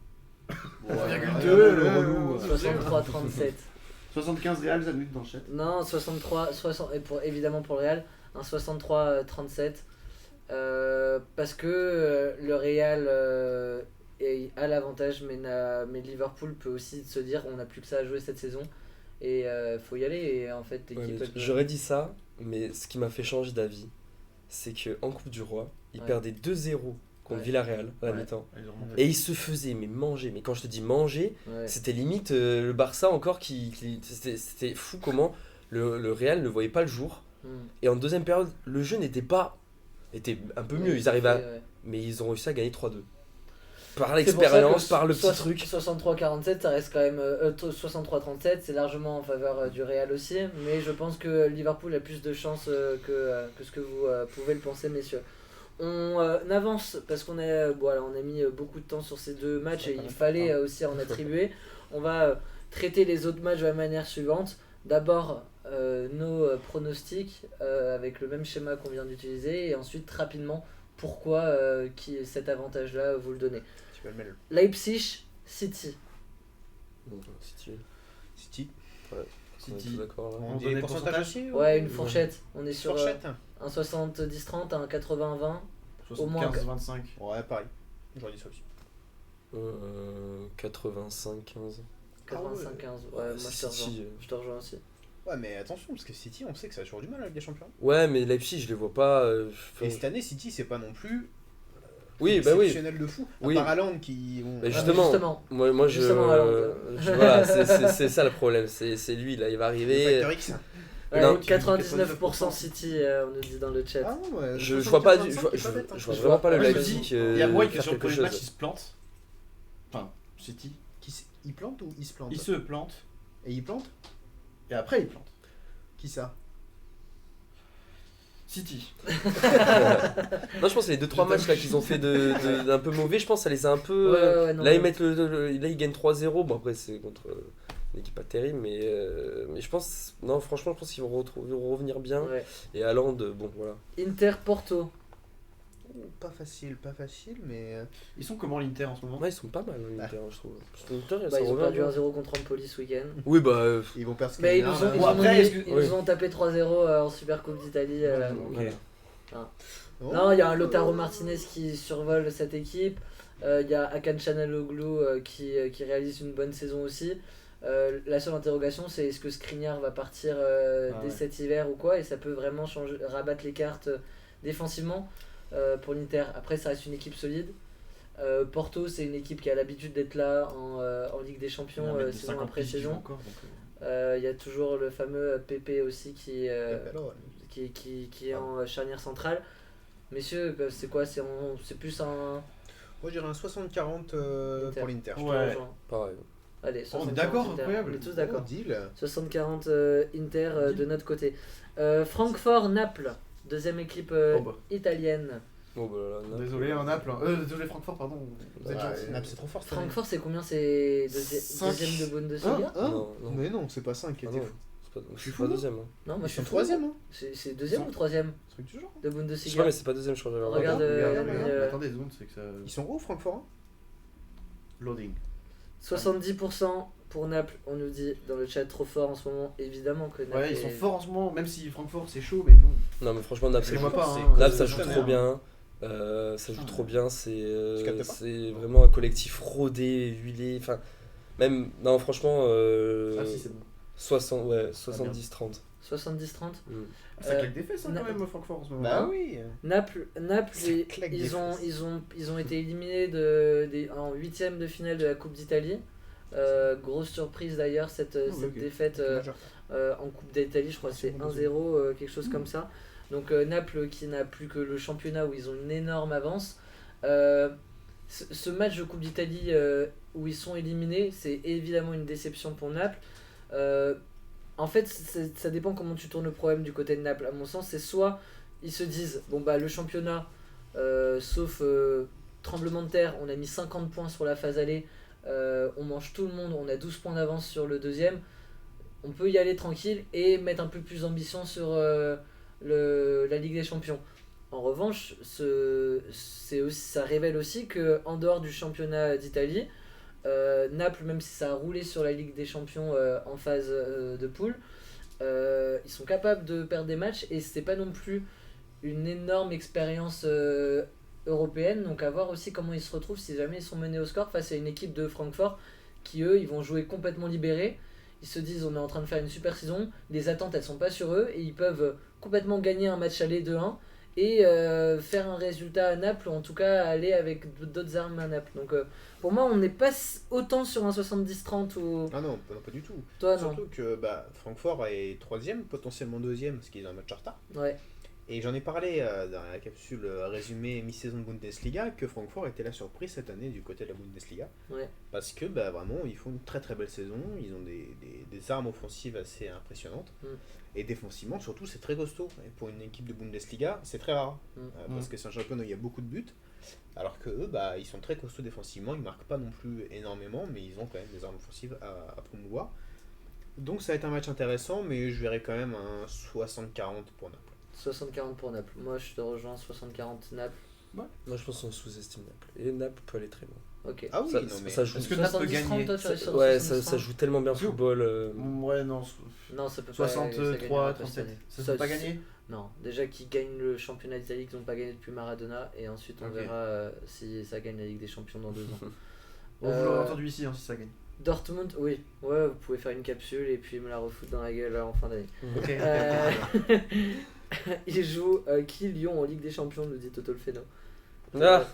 1,2 le relou. 63-37. 75 Real, ça minutes d'enchette. Non, 60, et évidemment pour le Real, un 63-37. Parce que le Real a l'avantage, mais Liverpool peut aussi se dire on n'a plus que ça à jouer cette saison et faut y aller. Et en fait, j'aurais dit ça, mais ce qui m'a fait changer d'avis, c'est qu'en Coupe du Roi, ils perdaient 2-0 contre Villarreal à la mi-temps. Et ils se faisaient manger. Mais quand je te dis manger, c'était limite le Barça encore c'était fou comment le Real ne voyait pas le jour. Et en deuxième période, le jeu était un peu mieux. Ils arrivaient mais ils ont réussi à gagner 3-2. Par l'expérience, par le petit truc. 63-47, ça reste quand même 63-37, c'est largement en faveur du Real aussi. Mais je pense que Liverpool a plus de chance que ce que vous pouvez le penser, messieurs. On avance parce qu'on on a mis beaucoup de temps sur ces deux matchs et il fallait aussi en attribuer. On va traiter les autres matchs de la manière suivante. D'abord nos pronostics avec le même schéma qu'on vient d'utiliser et ensuite rapidement pourquoi cet avantage-là vous le donnez. Leipzig City. City. Ouais. City. D'accord, là. On dit les pourcentages aussi Ouais, une fourchette. On est sur fourchette. un 70-30, un 80-20. 75-25. Ouais, pareil. J'aurais dit ça aussi. 85-15. 85-15. Ouais, moi je te rejoins aussi. Ouais, mais attention, parce que City, on sait que ça a toujours du mal avec des champions. Ouais, mais Leipzig, je les vois pas. Et cette année, City, c'est pas non plus Oui, bah oui. exceptionnel de fou. À Oui. part Haaland qui. Bon, Mais justement, moi Justement, alors, voilà, c'est ça le problème. C'est lui, là, il va le arriver. facteur X. Ouais, Non. 99% City, on nous dit dans le chat. Ah non, ouais, Je vois pas du. 75, Je c'est pas bête, hein. vois vraiment pas le Moi, je me Leipzig. dis, il y a moyen que faire sur le quelque premier match, chose. il se plante. Enfin, City. Il plante ou il se plante Il se plante. Et il plante Et après, il plante. Qui ça City. Non, je pense que les 2-3 matchs là qu'ils ont fait d'un peu mauvais, je pense que ça les a un peu. Ouais, non, là, ils mais- mettent là, ils gagnent 3-0. Bon, après, c'est contre une équipe pas terrible, mais je pense. Non, franchement, je pense qu'ils vont revenir bien. Ouais. Et Haaland, bon, voilà. Inter Porto. Pas facile, mais. Ils sont comment l'Inter en ce moment? Ouais, ils sont pas mal, l'Inter, je trouve. Parce que l'Inter, Bah, ça ils ont revient perdu bien. 1-0 contre Empoli ce week-end. Oui, bah. Ils vont perdre Mais ils nous Skriniar, ont, là. après, est-ce que- ils oui. nous ont tapé 3-0 en Super Coupe d'Italie. Voilà. Oh. Non, il y a un Lautaro Martinez qui survole cette équipe. Il y a Hakan Çalhanoğlu qui réalise une bonne saison aussi. La seule interrogation, c'est est-ce que Skriniar va partir dès ouais. cet hiver ou quoi, et ça peut vraiment rabattre les cartes défensivement pour l'Inter. Après, ça reste une équipe solide. Porto, c'est une équipe qui a l'habitude d'être là en Ligue des Champions saison après saison. Il y a toujours le fameux Pepe aussi qui est en charnière centrale. Messieurs, c'est quoi? C'est plus un. Moi, je dirais un 60-40 Inter. pour l'Inter. Je te Ouais. rejoins. Pareil. Allez, On est 60-40 d'accord, Inter. incroyable. On est tous Oh, d'accord. deal. 60-40 Inter de notre côté. Francfort-Naples, deuxième équipe Oh bah. italienne. Bon, bah là, là. Désolé, en Naples. Désolé, Francfort, pardon. Vous êtes Ouais, gentil. Naples, c'est trop fort. cette année. Francfort, c'est combien? C'est Cinq. deuxième de Bundesliga? Hein Non, non. Mais non, c'est pas 5 qui Ah était non. fou. Je suis fou, pas non deuxième. Hein. Non, moi Ils je sont suis fou. 3ème, hein. C'est deuxième ou troisième Truc du genre. de Je sais pas, Bundesliga? mais c'est pas deuxième, je crois que j'avais Regarde, regardé. regarde, Attendez, deux secondes, c'est que ça. Ils sont hauts, Francfort, hein. Loading. 70% pour Naples, on nous dit dans le chat, trop fort en ce moment. Évidemment que Naples. Ouais, ils sont est- forts en ce moment, même si Francfort c'est chaud, mais bon. Non, mais franchement, Naples, Je les vois pas. c'est- Hein, Naples, ça joue cette trop année, bien. Ça joue Ah. trop bien. Je capte pas. C'est vraiment un collectif rodé, huilé. Enfin, même. Non, franchement. Ah si, c'est bon. 60, ouais, 70-30. 70-30. Ça claque des fesses hein, Na- quand même, Francfort en ce moment. Bah oui. Naples, Ça claque des ils ont, fesses. ils ont été éliminés en huitième de finale de la Coupe d'Italie. Grosse surprise d'ailleurs cette ok. défaite Majeur. en Coupe d'Italie, je crois que c'est 1-0, quelque chose comme ça. Donc Naples qui n'a plus que le championnat où ils ont une énorme avance. Ce match de Coupe d'Italie où ils sont éliminés, c'est évidemment une déception pour Naples. En fait, ça dépend comment tu tournes le problème du côté de Naples. À mon sens, c'est soit ils se disent, bon bah le championnat, sauf tremblement de terre, on a mis 50 points sur la phase aller, on mange tout le monde, on a 12 points d'avance sur le deuxième, on peut y aller tranquille et mettre un peu plus d'ambition sur la Ligue des Champions. En revanche, ça révèle aussi que en dehors du championnat d'Italie, Naples, même si ça a roulé sur la Ligue des Champions en phase de poule, ils sont capables de perdre des matchs et c'est pas non plus une énorme expérience européenne. Donc à voir aussi comment ils se retrouvent si jamais ils sont menés au score face à une équipe de Francfort qui eux ils vont jouer complètement libérés. Ils se disent on est en train de faire une super saison, les attentes elles sont pas sur eux et ils peuvent complètement gagner un match aller 2-1 et faire un résultat à Naples, ou en tout cas aller avec d'autres armes à Naples. Donc pour moi on n'est pas autant sur un 70-30 ou... Ah non, pas du tout. Toi non. Surtout que Francfort est 3ème, potentiellement 2ème, parce qu'ils ont un match en retard. Ouais. Et j'en ai parlé dans la capsule résumé mi-saison de Bundesliga, que Francfort était la surprise cette année du côté de la Bundesliga. Ouais. Parce que vraiment, ils font une très très belle saison, ils ont des armes offensives assez impressionnantes. Et défensivement, surtout, c'est très costaud. Et pour une équipe de Bundesliga, c'est très rare. Parce que c'est un championnat où il y a beaucoup de buts. Alors que eux, ils sont très costauds défensivement, ils marquent pas non plus énormément, mais ils ont quand même des armes offensives à promouvoir. Donc ça va être un match intéressant, mais je verrai quand même un 60-40 pour Naples. 60-40 pour Naples. Moi je te rejoins 60-40 Naples. Moi, je pense qu'on sous-estime Naples. Et Naples peut aller très loin. Ok. Ah oui, ça, non mais... ça joue, Est-ce que Naples peut 70-30, gagner toi, tu restes sur ouais, 70-30? ça joue tellement bien au football. Ouais, non. Non, ça peut pas. ça gagnera 63, pas cette 37. année. Ça peut pas gagner. Non, déjà qu'ils gagnent le championnat d'Italie qu'ils n'ont pas gagné depuis Maradona et ensuite on Ok. verra si ça gagne la Ligue des Champions dans 2 ans. Vous l'aurez entendu ici hein, si ça gagne. Dortmund, oui. Ouais, vous pouvez faire une capsule et puis me la refoutre dans la gueule en fin d'année. Ok. Il joue qui Lyon en Ligue des Champions, nous dit Toto le Féno. Ah.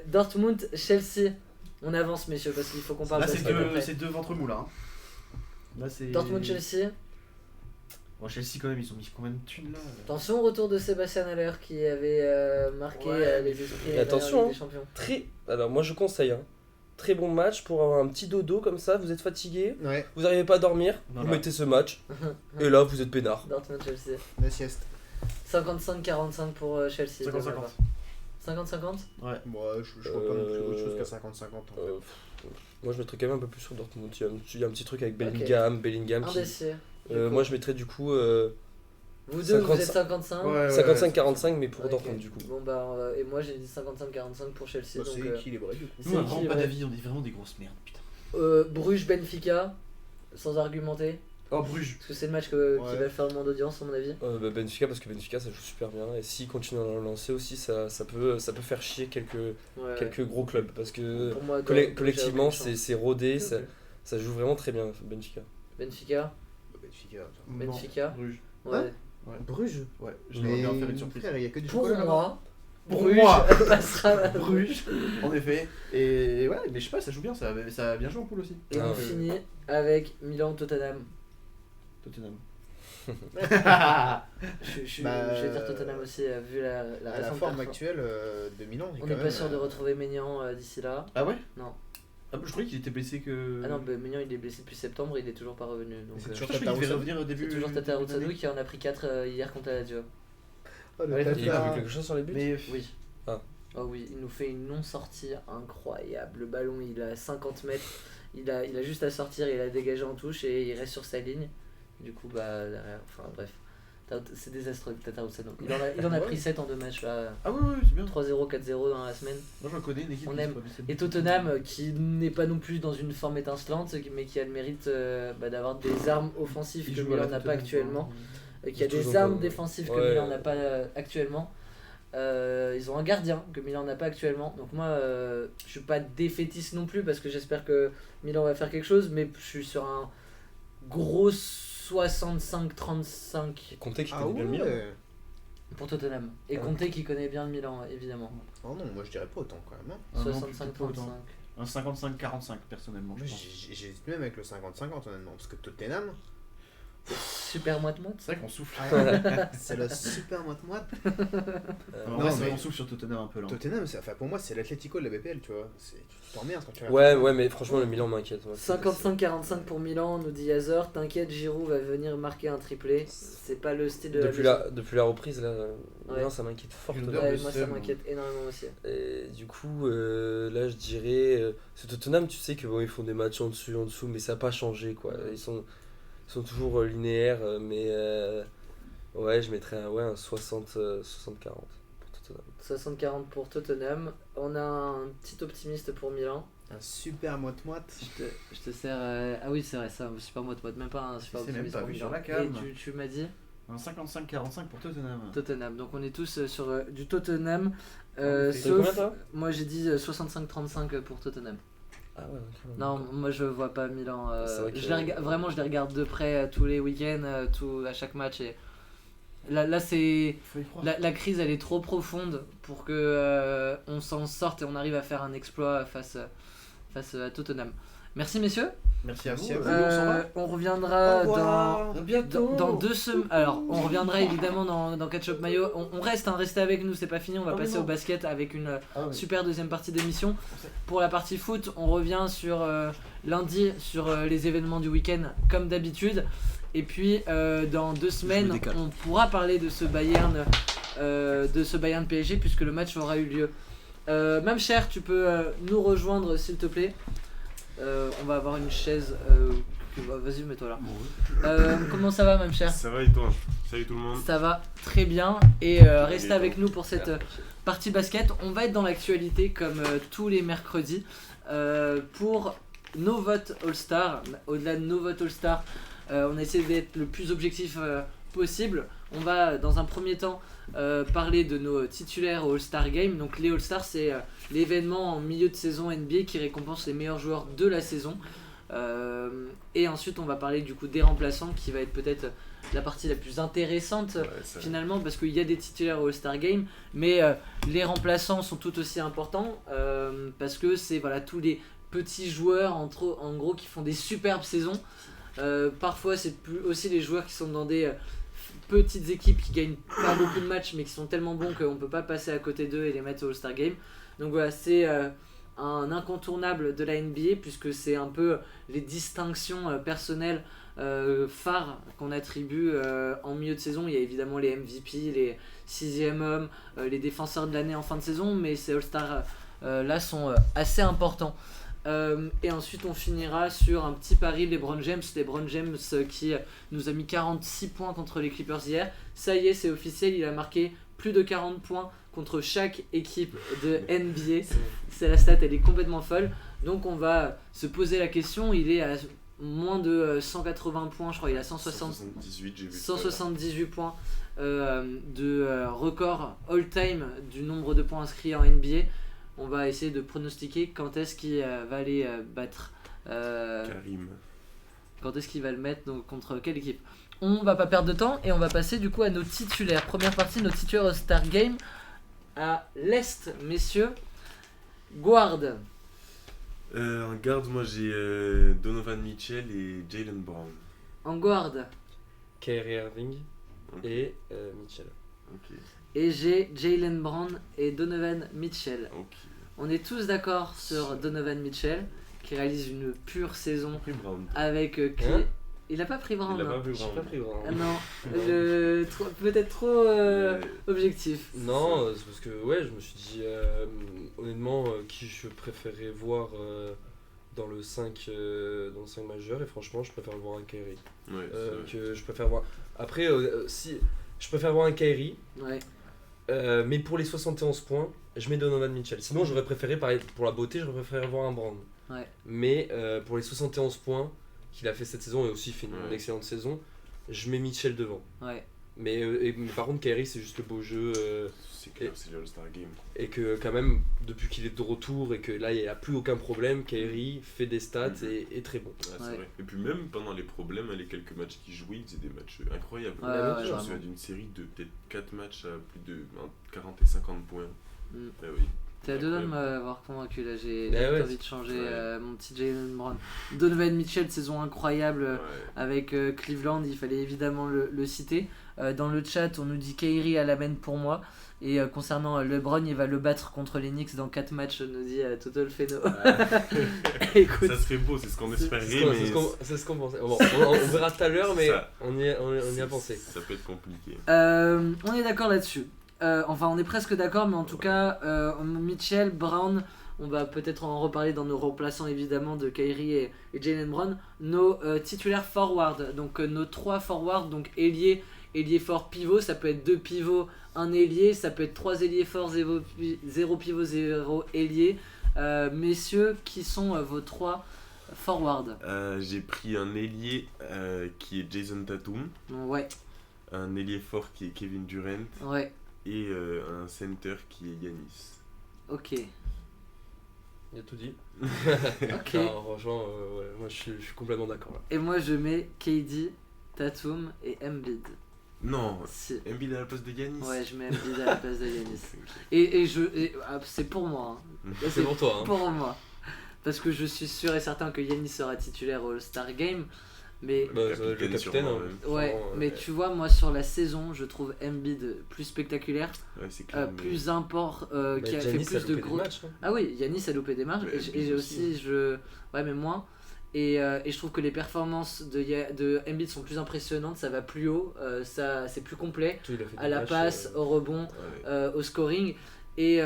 Dortmund, Chelsea. On avance, messieurs, parce qu'il faut qu'on parle Là, de c'est basket après. c'est deux ventre mous là. Hein. Là, c'est. Dortmund, Chelsea. Bon, Chelsea, quand même, ils ont mis combien de thunes là Attention au retour de Sébastien Haller qui avait marqué Ouais, les esprits mais attention, Ligue des Champions. Alors moi je conseille, hein. Très bon match pour avoir un petit dodo comme ça, vous êtes fatigué, Ouais, vous n'arrivez pas à dormir, Voilà. vous mettez ce match, et là vous êtes peinard. Dortmund, Chelsea. la sieste. 55-45 pour Chelsea. 50-50. 50-50. Ouais. Moi, je vois pas non plus autre chose qu'à 50-50. en fait. Moi je mettrais quand même un peu plus sur Dortmund, il y a un petit truc avec Bellingham qui... Indécis. moi je mettrais du coup Vous deux, vous 50. êtes 55. Ouais, 55-45 mais pour Ok. Dortmund du coup. Bon bah et moi j'ai dit 55-45 pour Chelsea. Bah, donc, c'est équilibré du coup. c'est Nous, on a vraiment pas équilibré. d'avis, on est vraiment des grosses merdes, putain. Bruges Benfica, sans argumenter, Oh, Bruges. parce que c'est le match qui Ouais. va faire le moins d'audience à mon avis. Benfica parce que Benfica ça joue super bien et s'ils continuent à le lancer aussi ça peut faire chier Ouais. quelques gros clubs parce que Pour moi, collectivement j'ai aucune chance. c'est rodé, Ok. ça joue vraiment très bien Benfica. Benfica, Benfica, attends. Benfica. Non, Bruges. ouais. Hein Bruges. Ouais, je vais bien faire une surprise. Frère, il y a que du Pour chocolat là-bas. moi, Pour Bruges moi. passera. Bruges, en effet. Et ouais, mais je sais pas, ça joue bien, ça a bien joué en poule aussi. Et on finit avec Milan Tottenham. Tottenham. Je Bah, vais dire Tottenham aussi, vu la À la récente forme performance. actuelle de Milan, On quand n'est même, pas sûr de retrouver Maignan d'ici là. Ah ouais? Non. Ah, je croyais qu'il était blessé que. Ah non, bah, Maignan il est blessé depuis septembre, il est toujours pas revenu. Donc, C'est euh, toujours je croyais qu'il devait Tata revenir au début. c'est toujours Tata début Roussanou d'année. qui en a pris 4 hier contre la Lazio. Oh, le Ouais, Tata. Il a vu quelque chose sur les buts Mais Oui. Ah. Oh oui, il nous fait une non-sortie incroyable. Le ballon il a 50 mètres, il a juste à sortir, il a dégagé en touche et il reste sur sa ligne. Du coup, bah derrière, enfin bref. C'est désastreux Tata Roussanou. Il en a pris 7 en 2 matchs là. Ah ouais, c'est bien. 3-0, 4-0 dans la semaine. Moi j'en connais une équipe On qui aime. se produit cette- Et Tottenham qui n'est pas non plus dans une forme étincelante mais qui a le mérite d'avoir des armes offensives Ils que jouent à la Milan n'a pas Tottenham, actuellement. Qui a Ils jouent des armes encore, défensives que ouais. Milan n'a pas actuellement. Ils ont un gardien que Milan n'a pas actuellement. Donc moi, je suis pas défaitiste non plus parce que j'espère que Milan va faire quelque chose, mais je suis sur un gros 65-35 Et Conte qui Ah connaît bien le Milan. ouais. pour Tottenham. Et Ah. Conte qui connaît bien le Milan, évidemment. Oh non, moi je dirais pas autant quand même. Hein. Ah non, 65-35. plutôt autant. Un 55-45 personnellement, je Moi pense. j'hésite même avec le 50-50 honnêtement, parce que Tottenham, Super moite-moite. C'est vrai qu'on souffle. c'est la super moite-moite. En Non, vrai, c'est mais- vrai, on souffle sur Tottenham un peu là. Tottenham, enfin, pour moi c'est l'Atlético de la BPL, tu vois. Tu t'emmerdes quand tu Ouais, mais franchement le Milan m'inquiète. moi. 55-45 pour Milan, nous dit Hazard. T'inquiète, Giroud va venir marquer un triplé. C'est pas le style de Depuis la reprise là, Ouais. Milan ça m'inquiète fortement. L'odeur Ouais, de moi ça seum. m'inquiète énormément aussi. Et du coup, là je dirais. Ce Tottenham, tu sais que bon, ils font des matchs en dessous, mais ça n'a pas changé quoi. Ils sont toujours linéaires, mais ouais, je mettrais un 60-40 pour Tottenham. 60-40 pour Tottenham. On a un petit optimiste pour Milan. Un super moite-moite. Je te sers. Ah oui, c'est vrai, ça, un super moite-moite, même pas un super C'est même optimiste pas pour vu Milan. sur la cam. Et tu m'as dit Un 55-45 pour Tottenham. Tottenham. Donc on est tous sur du Tottenham. fait Sauf. combien, toi Moi j'ai dit 65-35 pour Tottenham. Ah ouais, ok. Non, moi je vois pas Milan. C'est vrai que- Vraiment, je les regarde de près tous les week-ends, à chaque match. Et là c'est. Faut y croire. La crise elle est trop profonde pour que on s'en sorte et on arrive à faire un exploit face à Tottenham. Merci messieurs. Merci à vous. Merci à vous. Nous, on s'en va. On reviendra À bientôt. dans 2 semaines. Alors on reviendra évidemment dans Ketchup Mayo. On reste, restez avec nous, c'est pas fini. On va Ah oui, passer non. au basket avec une Ah ouais. super deuxième partie d'émission. Pour la partie foot, on revient sur lundi sur les événements du week-end comme d'habitude. Et puis dans 2 semaines, décale. on pourra parler de ce Bayern PSG puisque le match aura eu lieu. Même cher, tu peux nous rejoindre s'il te plaît. On va avoir une chaise. Vas-y, mets-toi là. Comment ça va, même cher? Ça va et toi? Salut tout le monde. Ça va très bien et restez avec nous pour cette partie basket. On va être dans l'actualité comme tous les mercredis pour nos votes All-Star. Au-delà de nos votes All-Star, on essaie d'être le plus objectif possible. On va dans un premier temps parler de nos titulaires au All-Star Game. Donc les All-Stars, c'est l'événement en milieu de saison NBA qui récompense les meilleurs joueurs de la saison. Et ensuite on va parler du coup des remplaçants qui va être peut-être la partie la plus intéressante finalement, parce qu'il y a des titulaires au All-Star Game, mais les remplaçants sont tout aussi importants parce que c'est tous les petits joueurs en gros qui font des superbes saisons. Parfois c'est aussi les joueurs qui sont dans des petites équipes qui gagnent pas beaucoup de matchs mais qui sont tellement bons qu'on peut pas passer à côté d'eux et les mettre au All-Star Game. Donc voilà, c'est un incontournable de la NBA puisque c'est un peu les distinctions personnelles phares qu'on attribue en milieu de saison. Il y a évidemment les MVP, les 6e hommes, les défenseurs de l'année en fin de saison, mais ces All-Stars là sont assez importants. Et ensuite on finira sur un petit pari LeBron James qui nous a mis 46 points contre les Clippers hier. Ça y est, c'est officiel, il a marqué plus de 40 points contre chaque équipe de NBA. C'est la stat, elle est complètement folle. Donc on va se poser la question, il est à moins de 180 points, je crois, il a 178, j'ai vu 178 points de record all-time du nombre de points inscrits en NBA. On va essayer de pronostiquer quand est-ce qu'il va aller battre Karim. quand est-ce qu'il va le mettre, donc contre quelle équipe. On va pas perdre de temps et on va passer du coup à nos titulaires. Première partie, nos titulaires au Star Game. À l'Est, messieurs, guard. En garde, moi j'ai Donovan Mitchell et Jaylen Brown. En guard. Kyrie Irving Ok. et Mitchell. Ok. Et j'ai Jaylen Brown et Donovan Mitchell. Ok. On est tous d'accord sur Donovan Mitchell qui réalise une pure saison Pris Brown. avec Hein il a pas pris Brown. Il a hein. pas pris J'ai Brown. pas pris Brown. Ah non, peut-être trop objectif. Non, c'est parce que je me suis dit honnêtement qui je préférais voir dans le 5 majeur, et franchement je préfère voir un Kyrie. Ouais, Que je préfère voir. Après si je préfère voir un Kyrie, Ouais. mais pour les 71 points, je mets Donovan Mitchell. Sinon j'aurais préféré pour la beauté, j'aurais préféré voir un Brown. Ouais. Mais pour les 71 points qu'il a fait cette saison et aussi fait une Ouais. excellente saison, je mets Mitchell devant. Ouais. Mais par contre Kyrie c'est juste le beau jeu. c'est clair, c'est le All-Star Game. Et que quand même, depuis qu'il est de retour et que là il n'y a plus aucun problème, Kyrie fait des stats et est très bon. Ouais, c'est Ouais. vrai. Et puis même pendant les problèmes, les quelques matchs qu'il jouait, il faisait des matchs incroyables. Ouais, ouais, Je me vraiment. souviens d'une série de peut-être 4 matchs à plus de 40 et 50 points. Mm. Ah oui. T'es à deux doigts de m'avoir convaincu là, j'ai Bah ouais. envie de changer Ouais. mon petit Jaylen Brown. Donovan Mitchell, saison incroyable Ouais. avec Cleveland, il fallait évidemment le citer. Dans le chat, on nous dit Kyrie à la main pour moi. Et concernant LeBron, il va le battre contre les Knicks dans 4 matchs, nous dit Total Feno. Écoute, Ça serait beau, c'est ce qu'on espérait, mais C'est ce qu'on pensait. Bon, on verra tout à l'heure, mais Ça. on y a pensé. Ça peut être compliqué. on est d'accord là-dessus. Enfin, on est presque d'accord, mais en tout cas, Mitchell, Brown, on va peut-être en reparler dans nos remplaçants évidemment de Kyrie et Jaylen Brown. Nos titulaires forward, donc nos 3 forwards, donc ailier fort, pivot, ça peut être 2 pivots, 1 ailier, ça peut être 3 ailiers forts, 0 pivot, 0 ailier. Messieurs, qui sont vos 3 forwards? J'ai pris un ailier qui est Jason Tatum, Ouais, un ailier fort qui est Kevin Durant ouais, et un center qui est Giannis. ok. Il a tout dit. Ok. Non, franchement, moi je suis complètement d'accord là. Et moi je mets KD, Tatum et Embiid. Non, Si. Embiid à la place de Giannis. Ouais, je mets Embiid à la place de Giannis. Ok. Et c'est pour moi. Hein. C'est pour toi. Hein. Pour moi. Parce que je suis sûr et certain que Giannis sera titulaire au All-Star Game. Mais Bah, le capitaine, sûrement, hein. ouais, Vraiment, mais tu vois, moi sur la saison, je trouve Embiid plus spectaculaire, Ouais, c'est clair. mais- plus qui a fait Giannis plus de loupé des gros. matchs, hein. Ah oui, Yanis a loupé des matchs Ouais, et Embiid aussi ouais mais moins. Et je trouve que les performances de Embiid sont plus impressionnantes, ça va plus haut, ça c'est plus complet Tout, il a fait à des la matchs, passe, au rebond, Ouais. au scoring. Et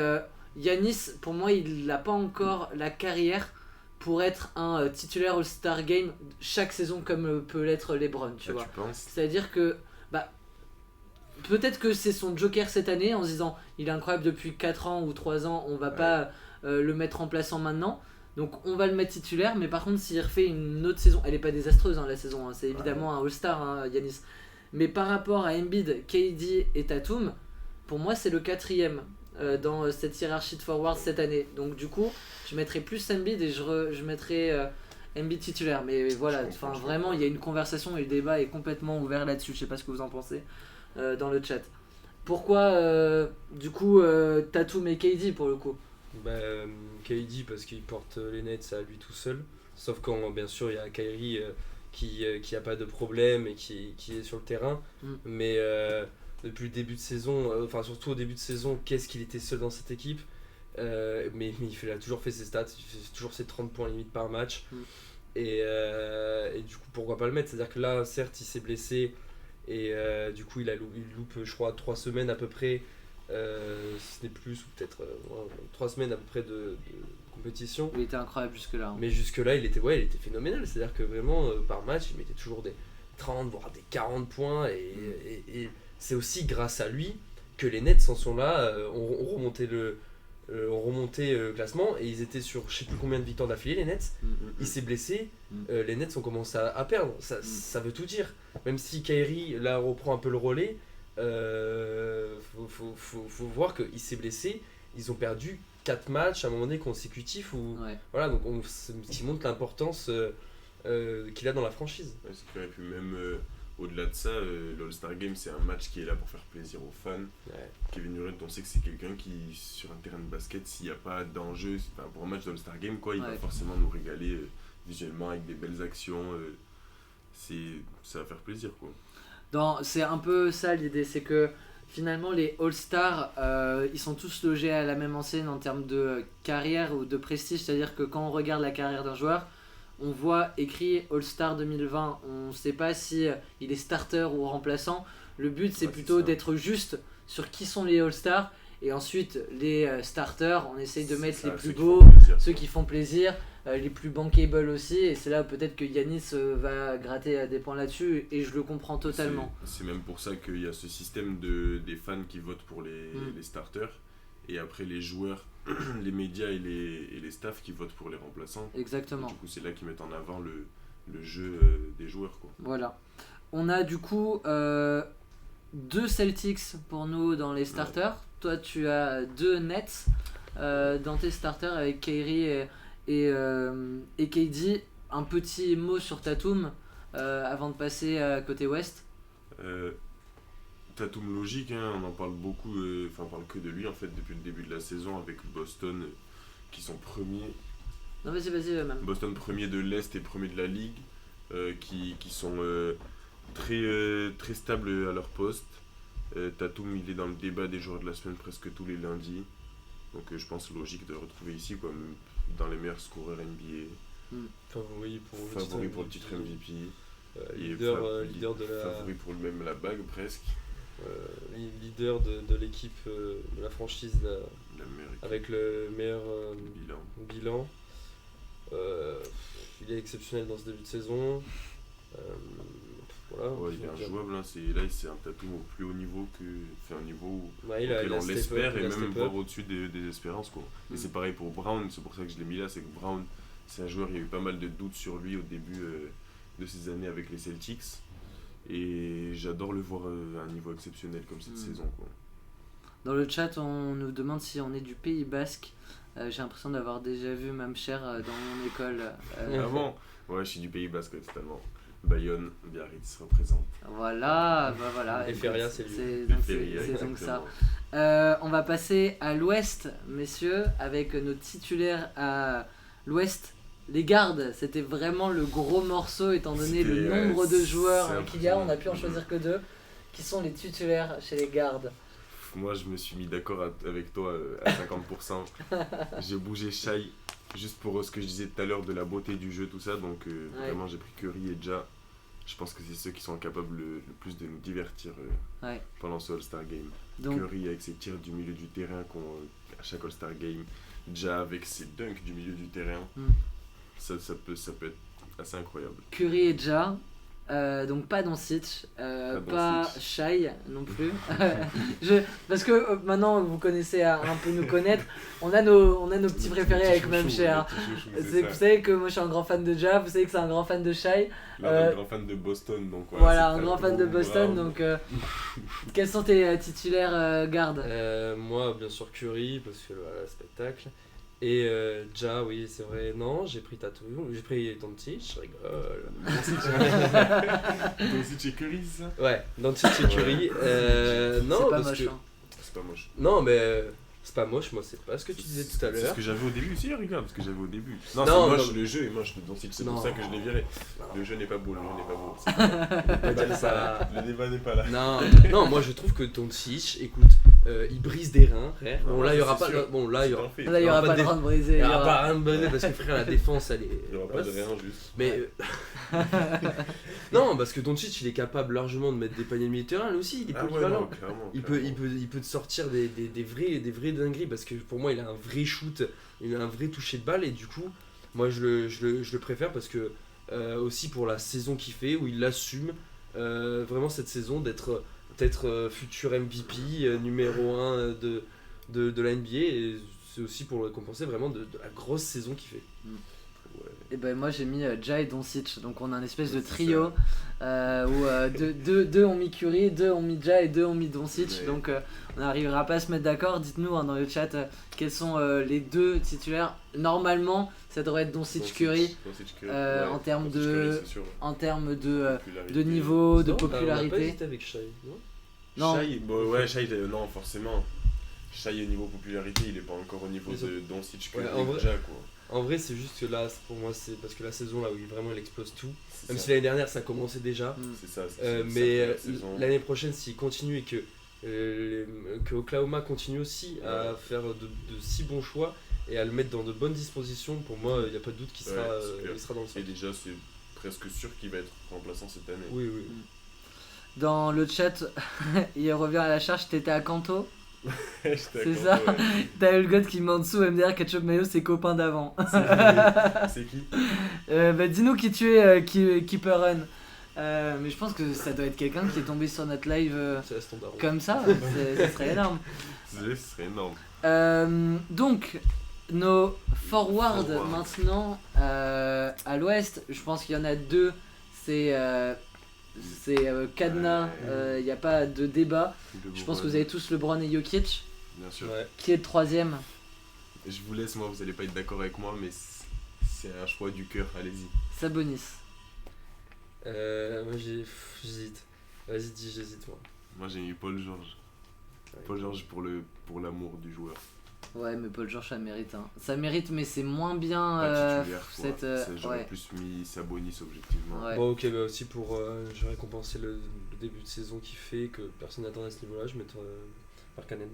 Yanis, pour moi, il n'a pas encore la carrière pour être un titulaire All-Star Game chaque saison comme peut l'être LeBron, tu Ah, vois. tu penses C'est-à-dire que peut-être que c'est son joker cette année en se disant il est incroyable depuis 4 ans ou 3 ans, on va Ouais. pas le mettre remplaçant maintenant. Donc on va le mettre titulaire, mais par contre s'il refait une autre saison, elle est pas désastreuse hein, la saison, hein, c'est évidemment un All-Star Yanis. Mais par rapport à Embiid, KD et Tatum, pour moi c'est le 4e dans cette hiérarchie de forward cette année. Donc du coup, je mettrais plus Embiid et je mettrais Embiid titulaire. Mais voilà, vraiment, il y a une conversation et le débat est complètement ouvert là-dessus. Je sais pas ce que vous en pensez dans le chat. Pourquoi du coup Tatum et KD pour le coup? KD parce qu'il porte les Nets à lui tout seul. Sauf quand bien sûr il y a Kyrie qui a pas de problème et qui est sur le terrain. Mais depuis le début de saison, surtout au début de saison, qu'est-ce qu'il était seul dans cette équipe. Mais il a toujours fait ses stats, il fait toujours ses 30 points limite par match. Et du coup pourquoi pas le mettre, c'est-à-dire que là certes il s'est blessé et du coup il loupe je crois 3 semaines à peu près, si ce n'est plus, ou peut-être 3 semaines à peu près de compétition. Il était incroyable jusque là. Mais jusque là il était phénoménal, c'est-à-dire que vraiment par match il mettait toujours des 30 voire des 40 points et c'est aussi grâce à lui que les Nets en sont là, ont remonté le classement et ils étaient sur je sais plus combien de victoires d'affilée les Nets. Il s'est blessé, les Nets ont commencé à perdre, ça veut tout dire. Même si Kyrie là reprend un peu le relais, faut voir qu'il s'est blessé, ils ont perdu 4 matchs à un moment donné consécutifs voilà, donc ce qui montre l'importance qu'il a dans la franchise. Ouais, c'est clair, et puis même au-delà de ça, l'All-Star Game c'est un match qui est là pour faire plaisir aux fans. Kevin Durant, on sait que c'est quelqu'un qui, sur un terrain de basket, s'il n'y a pas d'enjeu, pour un match d'All-Star Game, il va forcément nous régaler visuellement avec des belles actions. Ça va faire plaisir, quoi. C'est un peu ça l'idée, c'est que finalement les All-Stars ils sont tous logés à la même enseigne en termes de carrière ou de prestige, c'est-à-dire que quand on regarde la carrière d'un joueur, on voit écrit All-Star 2020, on ne sait pas si il est starter ou remplaçant. Le but c'est plutôt d'être juste sur qui sont les All-Stars et ensuite les starters, on essaye de mettre les plus beaux, ceux qui font plaisir, les plus bankable aussi, et c'est là peut-être que Giannis va gratter des points là-dessus et je le comprends totalement. C'est même pour ça qu'il y a ce système des fans qui votent pour les starters et après les joueurs, les médias et les staffs qui votent pour les remplaçants. Exactement. Et du coup c'est là qu'ils mettent en avant le jeu des joueurs, quoi. Voilà. On a du coup 2 Celtics pour nous dans les starters. Toi tu as 2 Nets dans tes starters avec Kyrie et KD. Un petit mot sur Tatum avant de passer à côté Ouest. Tatum logique, hein, on en parle beaucoup, on parle que de lui en fait depuis le début de la saison avec Boston qui sont premiers. Non vas-y même. Boston premier de l'Est et premier de la Ligue, qui sont très stables à leur poste. Tatum il est dans le débat des joueurs de la semaine presque tous les lundis, donc je pense logique de le retrouver ici comme dans les meilleurs scoreurs NBA. Favori pour le titre MVP. Leader de la... Favori pour même la bague presque. Leader de l'équipe de la franchise avec le meilleur bilan. Il est exceptionnel dans ce début de saison. Voilà, il est injouable, hein. C'est un Tatum au plus haut niveau un niveau auquel on l'espère et même voir au-dessus des espérances, quoi. Et c'est pareil pour Brown, c'est pour ça que je l'ai mis là, c'est que Brown c'est un joueur, il y a eu pas mal de doutes sur lui au début de ses années avec les Celtics et j'adore le voir à un niveau exceptionnel comme cette saison, quoi. Dans le chat on nous demande si on est du Pays Basque. J'ai l'impression d'avoir déjà vu Mamcher dans mon école. Ah bon? Ouais, je suis du Pays Basque totalement. Bayonne, Biarritz représente. Voilà. Et Feria, c'est lui. C'est donc ça. On va passer à l'Ouest, messieurs, avec nos titulaires à l'Ouest. Les gardes, c'était vraiment le gros morceau étant donné le nombre de joueurs qu'il y a. On a pu en choisir que 2. Qui sont les titulaires chez les gardes? Moi, je me suis mis d'accord avec toi à 50%. J'ai bougé Shai juste pour ce que je disais tout à l'heure de la beauté du jeu, tout ça. Donc vraiment, j'ai pris Curry et Ja. Je pense que c'est ceux qui sont capables le plus de nous divertir pendant ce All-Star Game. Donc, Curry avec ses tirs du milieu du terrain à chaque All-Star Game. Ja avec ses dunks du milieu du terrain. Ça peut être assez incroyable. Curry et Ja, Donc pas Doncic, Pas pas Doncic. Shai non plus. Parce que maintenant vous connaissez un peu nous connaître, on a nos petits préférés avec même cher. Vous savez que moi je suis un grand fan de Ja, vous savez que c'est un grand fan de Shai. Là, un grand fan de Boston, donc Voilà, c'est un pas grand fan de Boston. Brown. Donc quels sont tes titulaires gardes? Moi, bien sûr, Curry, parce que voilà, spectacle. Et Ja, oui, c'est vrai. Non, j'ai pris Tatum, j'ai pris Doncic, je rigole. Doncic et Curry, ça? Ouais, Doncic et Curry. Non, C'est pas parce moche. que. Hein. C'est pas moche. Non, mais c'est pas moche, moi, c'est pas ce que tu disais tout à C'est ce l'heure. que j'avais au début aussi, regarde, ce que j'avais au début. Non, Non, c'est moche, non. le jeu est moche, le Doncic, c'est Non. pour ça que je l'ai viré. Le jeu n'est pas beau, le jeu n'est pas beau. On va dire ça. Le débat n'est pas là. Non, non, moi je trouve que Doncic, écoute, il brise des reins, frère. Bon, Non, là, il y ça, aura c'est pas. sûr. Bon, là, il y aura. Là, il y aura pas de dé- rang brisé. Il y aura pas rien de bonnet parce que, frère, la défense, elle est. Il n'y aura pas de rien, juste. Mais. Non, parce que Doncic, il est capable largement de mettre des paniers de milieu de terrain, lui aussi, il est Ah ouais, polyvalent. non, clairement. Il peut te sortir des vrais dingueries parce que pour moi il a un vrai shoot, il a un vrai toucher de balle et du coup moi je le préfère parce que aussi pour la saison qu'il fait où il assume vraiment cette saison d'être futur MVP numéro 1 de la NBA et c'est aussi pour le récompenser vraiment de la grosse saison qu'il fait. Et ben moi j'ai mis Ja et Doncic, donc on a un espèce de C'est trio où deux ont mis Curry, deux ont mis Ja et deux ont mis Doncic, Ouais. donc on n'arrivera pas à se mettre d'accord. Dites-nous dans le chat quels sont les deux titulaires. Normalement ça devrait être Doncic Curry Doncic, Curry. en termes Doncic, de- Curry, c'est sûr. en termes de Popularité. niveau, de Non, on a pas popularité. hésité avec Shai, non Non. Shai, bon, ouais, Shai, non, forcément. Shai, au niveau popularité, il est pas encore au niveau Mais de Doncic, Ouais, Curry, en vrai- Ja, quoi. En vrai c'est juste que là pour moi c'est parce que la saison là où il vraiment il explose tout, C'est même ça. si l'année dernière ça commençait déjà. Mm. C'est ça, c'est Mais sa première saison. l'année prochaine, s'il continue et que Oklahoma continue aussi à faire de si bons choix et à le mettre dans de bonnes dispositions, pour moi, il n'y a pas de doute qu'il Ouais, sera, c'est clair. il sera dans le Et centre. déjà, c'est presque sûr qu'il va être remplaçant cette année. Oui, oui. Dans le chat, il revient à la charge, t'étais à Kanto. J'étais C'est d'accord, ça. ouais. T'as eu le gars qui met en dessous MDR Ketchup Mayo, ses copains d'avant. C'est qui? Bah, dis-nous qui tu es, qui peut run. Mais je pense que ça doit être quelqu'un qui est tombé sur notre live C'est la standard. comme ça, ça serait énorme. Ce serait énorme. Donc, nos forwards Forward. maintenant à l'ouest, je pense qu'il y en a deux. C'est Cadenas, il n'y a pas de débat. Je pense que vous avez tous LeBron et Jokic. Bien sûr. Ouais. Qui est le troisième? Je vous laisse, moi, vous allez pas être d'accord avec moi, mais c'est un choix du cœur, allez-y. Sabonis. Moi, j'hésite. Vas-y, dis, j'hésite, moi. Moi, j'ai mis Paul George. Ouais. Paul George pour l'amour du joueur. Ouais, mais Paul George, ça mérite. Hein. Ça mérite, mais c'est moins bien. Pas titulaire, quoi. cette, J'aurais ouais. plus mis Sabonis, objectivement. Ouais. Bon, ok, bah aussi pour. Je vais récompenser le début de saison qui fait que personne n'attend à ce niveau-là, je vais mettre Markkanen.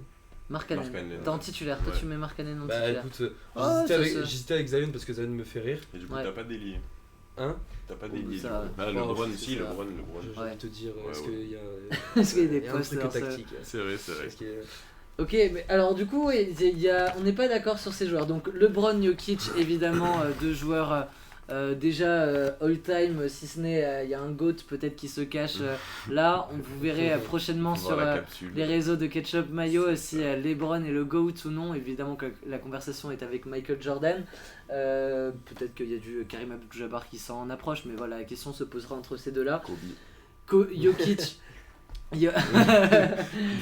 Markkanen. Markkanen, T'es en ouais. titulaire. Toi, Ouais. tu mets Markkanen en Bah titulaire. écoute, Oh, j'hésitais avec Zion parce que Zion me fait rire. Et du coup, Ouais. t'as pas d'ailier. Hein T'as pas Oh, d'ailier. ça du va. coup. Ah, Oh, LeBron c'est aussi, ça. LeBron. J'ai Ouais. envie de te dire, Ouais, est-ce ouais. qu'il y a. Est-ce qu'il y a des Il y a un postes truc dans ce- tactique. C'est vrai, c'est vrai. Parce que- Ok, mais alors du coup, on n'est pas d'accord sur ces joueurs. Donc LeBron, Jokic, évidemment, deux joueurs déjà all-time, si ce n'est il y a un GOAT peut-être qui se cache là. Vous verrez prochainement Faut sur voir la capsule. les réseaux de Ketchup Mayo si LeBron est le GOAT ou non. Évidemment que la conversation est avec Michael Jordan. Peut-être qu'il y a du Karim Abdul-Jabbar qui s'en approche, mais voilà, la question se posera entre ces deux-là. Kobe. Jokic.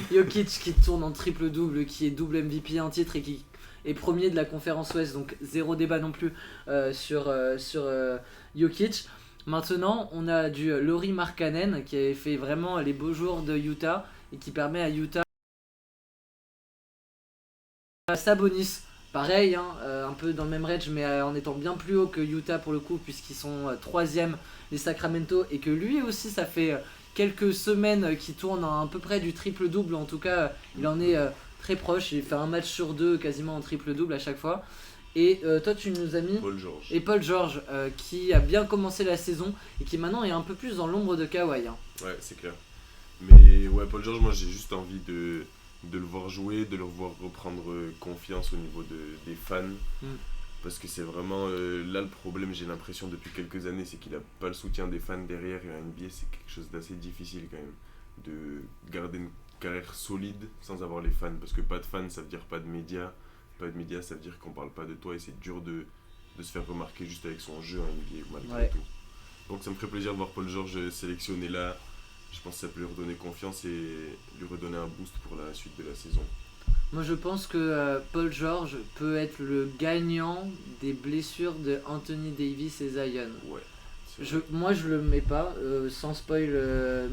Jokic qui tourne en triple-double, qui est double MVP en titre et qui est premier de la conférence Ouest, donc zéro débat non plus sur Jokic. Maintenant, on a du Lauri Markkanen qui avait fait vraiment les beaux jours de Utah et qui permet à Utah. Sabonis, pareil, hein, un peu dans le même range, mais en étant bien plus haut que Utah pour le coup, puisqu'ils sont troisième les Sacramento, et que lui aussi, ça fait quelques semaines qu'il tourne à peu près du triple-double, en tout cas, il en est très proche, il fait un match sur deux quasiment en triple-double à chaque fois. Et toi, tu nous as mis Paul George. et Paul George, qui a bien commencé la saison et qui maintenant est un peu plus dans l'ombre de Kawhi. Hein. Ouais, c'est clair. Mais ouais, Paul George, moi j'ai juste envie de le voir jouer, de le voir reprendre confiance au niveau des fans. Parce que c'est vraiment là le problème, j'ai l'impression depuis quelques années, c'est qu'il a pas le soutien des fans derrière. Et en NBA, c'est quelque chose d'assez difficile quand même de garder une carrière solide sans avoir les fans. Parce que pas de fans, ça veut dire pas de médias. Pas de médias, ça veut dire qu'on parle pas de toi et c'est dur de se faire remarquer juste avec son jeu en NBA malgré tout. Donc ça me ferait plaisir de voir Paul George sélectionné là. Je pense que ça peut lui redonner confiance et lui redonner un boost pour la suite de la saison. Moi je pense que Paul George peut être le gagnant des blessures de Anthony Davis et Zion. Ouais. Moi je le mets pas, sans spoil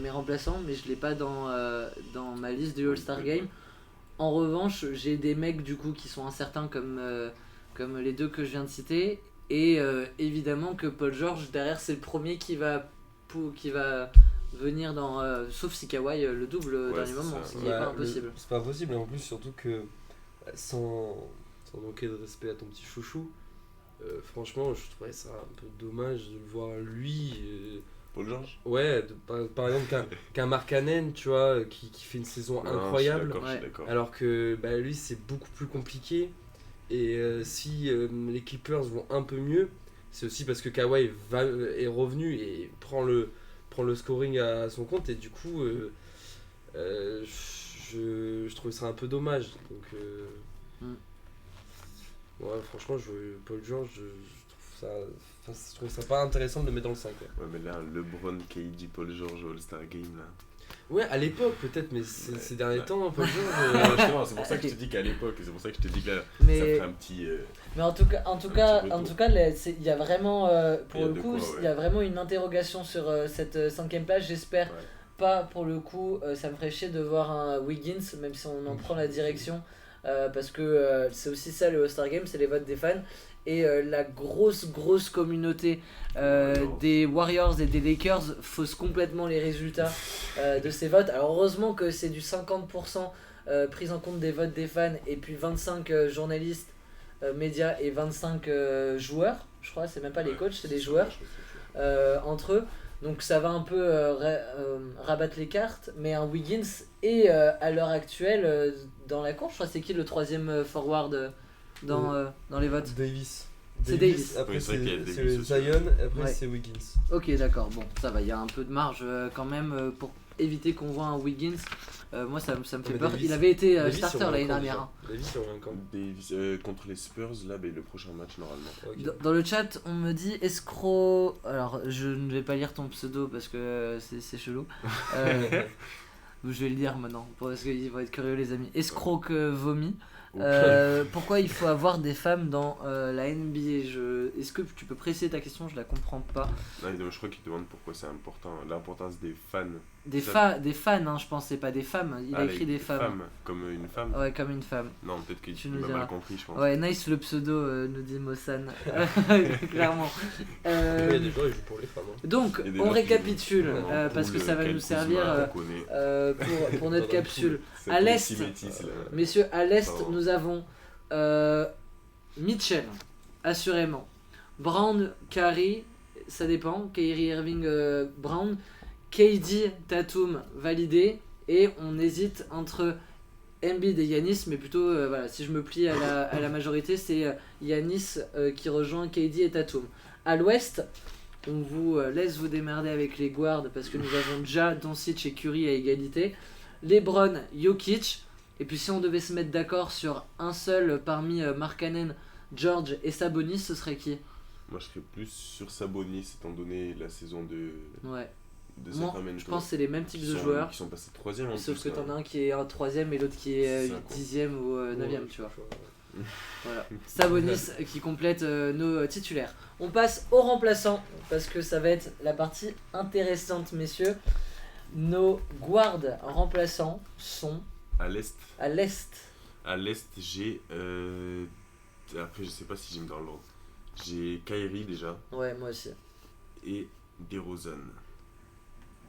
mes remplaçants, mais je l'ai pas dans ma liste du All-Star Game. En revanche, j'ai des mecs du coup qui sont incertains comme les deux que je viens de citer. Et évidemment que Paul George derrière c'est le premier qui va venir dans sauf si Kawhi le double dernier moment, ce qui n'est pas impossible. C'est pas possible, et en plus surtout que sans manquer de respect à ton petit chouchou, franchement je trouvais ça un peu dommage de le voir lui Paul George. Ouais, par exemple qu'un Mark Cannon, tu vois, qui fait une saison incroyable, Je suis d'accord. alors que lui c'est beaucoup plus compliqué. Et si les Clippers vont un peu mieux, c'est aussi parce que Kawhi est revenu et prend le scoring à son compte, et du coup je trouve ça un peu dommage. Donc ouais, franchement Paul George, je trouve ça pas intéressant de le mettre dans le 5. Ouais, mais là LeBron, KD, Paul George au All-Star Game là. Ouais, à l'époque peut-être, mais ces derniers temps, Paul George. Justement, c'est pour ça que je te dis qu'à l'époque, c'est pour ça que je te dis que là, mais... ça ferait un petit. Mais en tout cas, il y a vraiment, pour le coup, il y a vraiment une interrogation sur cette 5ème place. J'espère pas, pour le coup, ça me ferait chier de voir un Wiggins, même si on en prend la direction, parce que c'est aussi ça le All-Star Game, c'est les votes des fans. Et la grosse communauté des Warriors et des Lakers fausse complètement les résultats de ces votes. Alors heureusement que c'est du 50% prise en compte des votes des fans, et puis 25 journalistes, médias, et 25 joueurs, je crois, c'est même pas les coachs, c'est les joueurs entre eux. Donc ça va un peu rabattre les cartes, mais un Wiggins est à l'heure actuelle dans la course. Je crois c'est qui le 3ème forward dans les votes? Davis. C'est Davis. Après Oui, c'est vrai qu'il y a c'est Davis aussi. Zion, après Ouais. c'est Wiggins. Ok, d'accord, bon, ça va, il y a un peu de marge quand même pour éviter qu'on voit un Wiggins. Moi ça me fait Mais peur. Davis- Il avait été Davis, starter il revient l'année quand, dernière. déjà Hein. Davis, il revient quand? Davis, contre les Spurs, là, le prochain match normalement. Ok. Dans le chat, on me dit escroc. Alors, je ne vais pas lire ton pseudo parce que c'est chelou. Je vais le dire maintenant parce qu'ils vont être curieux, les amis. Escroc vomi. Pourquoi il faut avoir des femmes dans la NBA? Est-ce que tu peux préciser ta question? Je la comprends pas. Non, je crois qu'il demande pourquoi c'est important, l'importance des fans. Des fans, hein, je pense, c'est pas des femmes. Il a écrit des femmes. Comme une femme. Ouais, comme une femme. Non, peut-être qu'il Tu nous m'a diras. mal compris, je pense. Ouais, nice le pseudo, nous dit Mossan. Clairement. Il y a des gens qui jouent pour les femmes. Donc, Il y a des on gens qui récapitule jouent en parce que poule, ça va Kyle nous Kuzma, servir qu'on connaît. pour notre Dans la capsule. Ça À fait l'Est, six métis, là. messieurs, à l'Est, Pardon. nous avons Mitchell, assurément. Brown, Curry, ça dépend. Kyrie Irving, Brown. KD, Tatum, validé. Et on hésite entre Embiid et Giannis, mais plutôt, voilà, si je me plie à la majorité, c'est Giannis qui rejoint KD et Tatum. À l'Ouest, on vous laisse vous démerder avec les guards parce que nous avons Ja, Doncic et Curry à égalité. LeBron, Jokic. Et puis si on devait se mettre d'accord sur un seul parmi Markkanen, George et Sabonis, ce serait qui? Moi, je serais plus sur Sabonis, étant donné la saison de Ouais. Moi, Sacramento. je pense que c'est les mêmes types de joueurs. Qui sont passés 3ème en Sauf plus, que là. t'en as un qui est en 3ème et l'autre qui est C'est ça, quoi. 10ème ou 9ème, Ouais, tu vois. je- Voilà. Sabonis qui complète nos titulaires. On passe aux remplaçants parce que ça va être la partie intéressante, messieurs. Nos guards remplaçants sont À l'Est. à l'Est. À l'Est, j'ai. Après, je sais pas si j'ai mis dans l'ordre. J'ai Kyrie déjà Ouais, moi aussi. et DeRozan.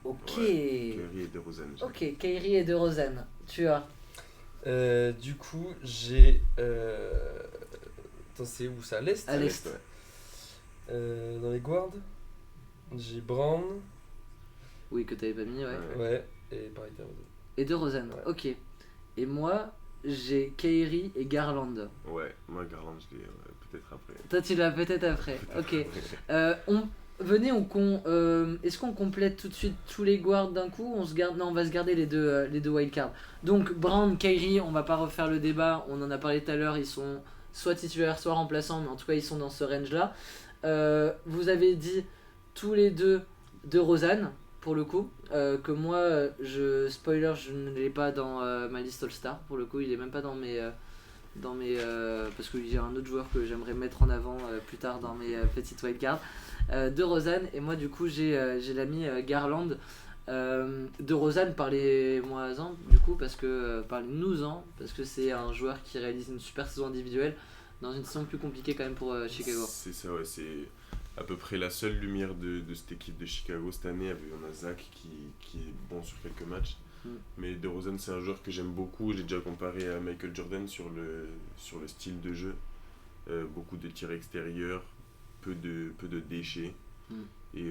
Ok. Kyrie et DeRozan. j'ai. Ok, Kyrie et DeRozan. Tu as. Du coup, j'ai. Attends, c'est où ça? À l'Est? À l'Est. Ouais. Dans les guards, j'ai Brown. Oui, que t'avais pas mis, ouais. Ouais. Ouais, et pareil, DeRozan. Et DeRozan. Ouais. Ok. Et moi, j'ai Kyrie et Garland. Ouais, moi Garland, je l'ai peut-être après. Toi, tu l'as peut-être après. Ok. Venez, est-ce qu'on complète tout de suite tous les guards d'un coup? Non, on va se garder les deux wildcards. Donc, Brown, Kyrie, on va pas refaire le débat. On en a parlé tout à l'heure. Ils sont soit titulaires, soit remplaçants. Mais en tout cas, ils sont dans ce range-là. Vous avez dit tous les deux de Rosanne, pour le coup. Que moi, spoiler, je ne l'ai pas dans ma liste All-Star. Pour le coup, il est même pas dans mes... parce qu'il y a un autre joueur que j'aimerais mettre en avant plus tard dans mes petites wildcards. De Rosanne, et moi du coup j'ai l'ami Garland. De Rosanne, parlez-moi-en du coup, parce que parlez-nous-en, parce que c'est un joueur qui réalise une super saison individuelle dans une saison plus compliquée quand même pour Chicago. C'est ça, ouais, c'est à peu près la seule lumière de cette équipe de Chicago cette année. On a Zach qui est bon sur quelques matchs. Mais DeRozan, c'est un joueur que j'aime beaucoup. J'ai déjà comparé à Michael Jordan sur le style de jeu. Beaucoup de tirs extérieurs, peu de déchets. Et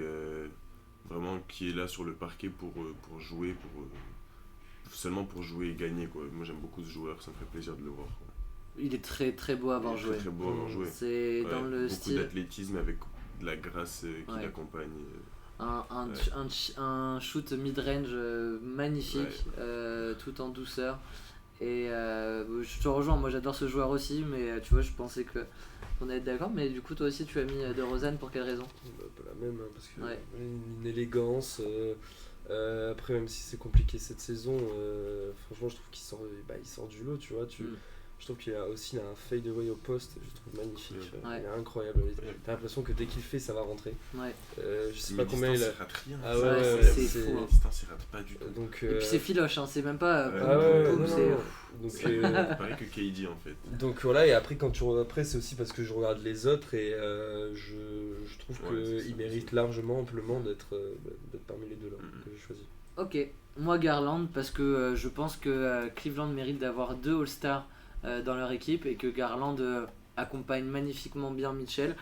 vraiment qui est là sur le parquet pour jouer, seulement pour jouer et gagner, quoi. Moi j'aime beaucoup ce joueur, ça me fait plaisir de le voir. Il est très très beau à avoir joué. Très beau à avoir joué. C'est dans le beaucoup style. d'athlétisme avec de la grâce qui l'accompagne. Un shoot mid-range magnifique, tout en douceur. Et je te rejoins, moi j'adore ce joueur aussi, mais tu vois, je pensais qu'on allait être d'accord. Mais du coup, toi aussi, tu as mis de Rosanne pour quelle raison? Pas la même, hein, parce que Ouais. une élégance. Après, même si c'est compliqué cette saison, franchement, je trouve qu'il sort du lot, tu vois. Je trouve qu'il a aussi un fadeaway au poste, je trouve magnifique. Ouais. Il est incroyable. T'as l'impression que dès qu'il fait, ça va rentrer. Ouais. Je sais pas combien il a. rate rien. Ah ouais, c'est fou, hein. Distance, il rate pas du tout. Donc, Et puis c'est filoche, hein, c'est même pas. Donc, C'est pareil que KD en fait. donc voilà, et après, c'est aussi parce que je regarde les autres et je trouve qu'il mérite largement, amplement d'être parmi les deux là que j'ai choisi. Ok, moi Garland, parce que je pense que Cleveland mérite d'avoir 2 All-Stars dans leur équipe et que Garland accompagne magnifiquement bien Mitchell.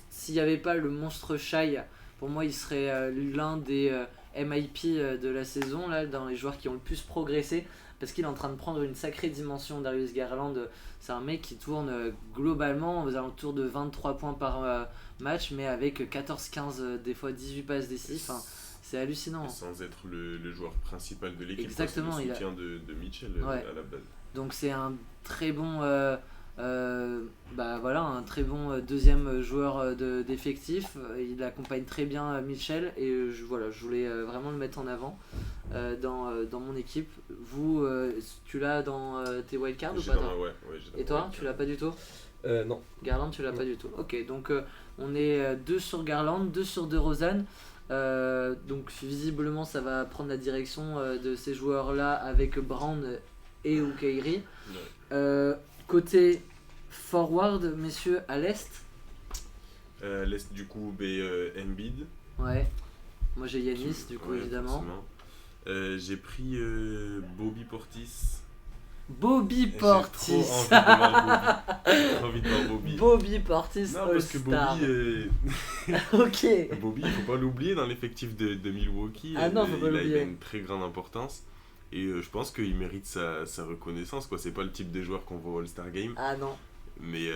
S'il n'y avait pas le monstre Shai, pour moi il serait l'un des MIP de la saison, là, dans les joueurs qui ont le plus progressé, parce qu'il est en train de prendre une sacrée dimension. Darius Garland, c'est un mec qui tourne globalement aux alentours de 23 points par match, mais avec 14-15, des fois 18 passes décisives. Enfin, c'est hallucinant. Sans être le joueur principal de l'équipe. Exactement, c'est le soutien de Mitchell à la base. Donc c'est un très bon un très bon deuxième joueur d'effectif. Il accompagne très bien Mitchell et je voulais vraiment le mettre en avant dans mon équipe. Vous, tu l'as dans tes wildcards ou pas toi? Et toi, tu l'as pas du tout? Non. Garland, tu l'as pas du tout. Ok, donc on est 2 sur Garland, 2 sur DeRozan. Donc visiblement ça va prendre la direction de ces joueurs là avec Brown et ou Kyrie. Côté forward, messieurs, à l'est. L'est du coup, Embiid. Ouais. Moi j'ai Giannis du coup évidemment. Forcément. J'ai pris Bobby Portis. Bobby Portis. J'ai trop envie de voir Bobby. Bobby Portis. Non, parce que Bobby. Ok. Bobby, il faut pas l'oublier dans l'effectif de Milwaukee. Ah non, faut pas l'oublier. Il a une très grande importance. Et je pense qu'il mérite sa reconnaissance, quoi. C'est pas le type de joueur qu'on voit au All-Star Game. Ah non. Mais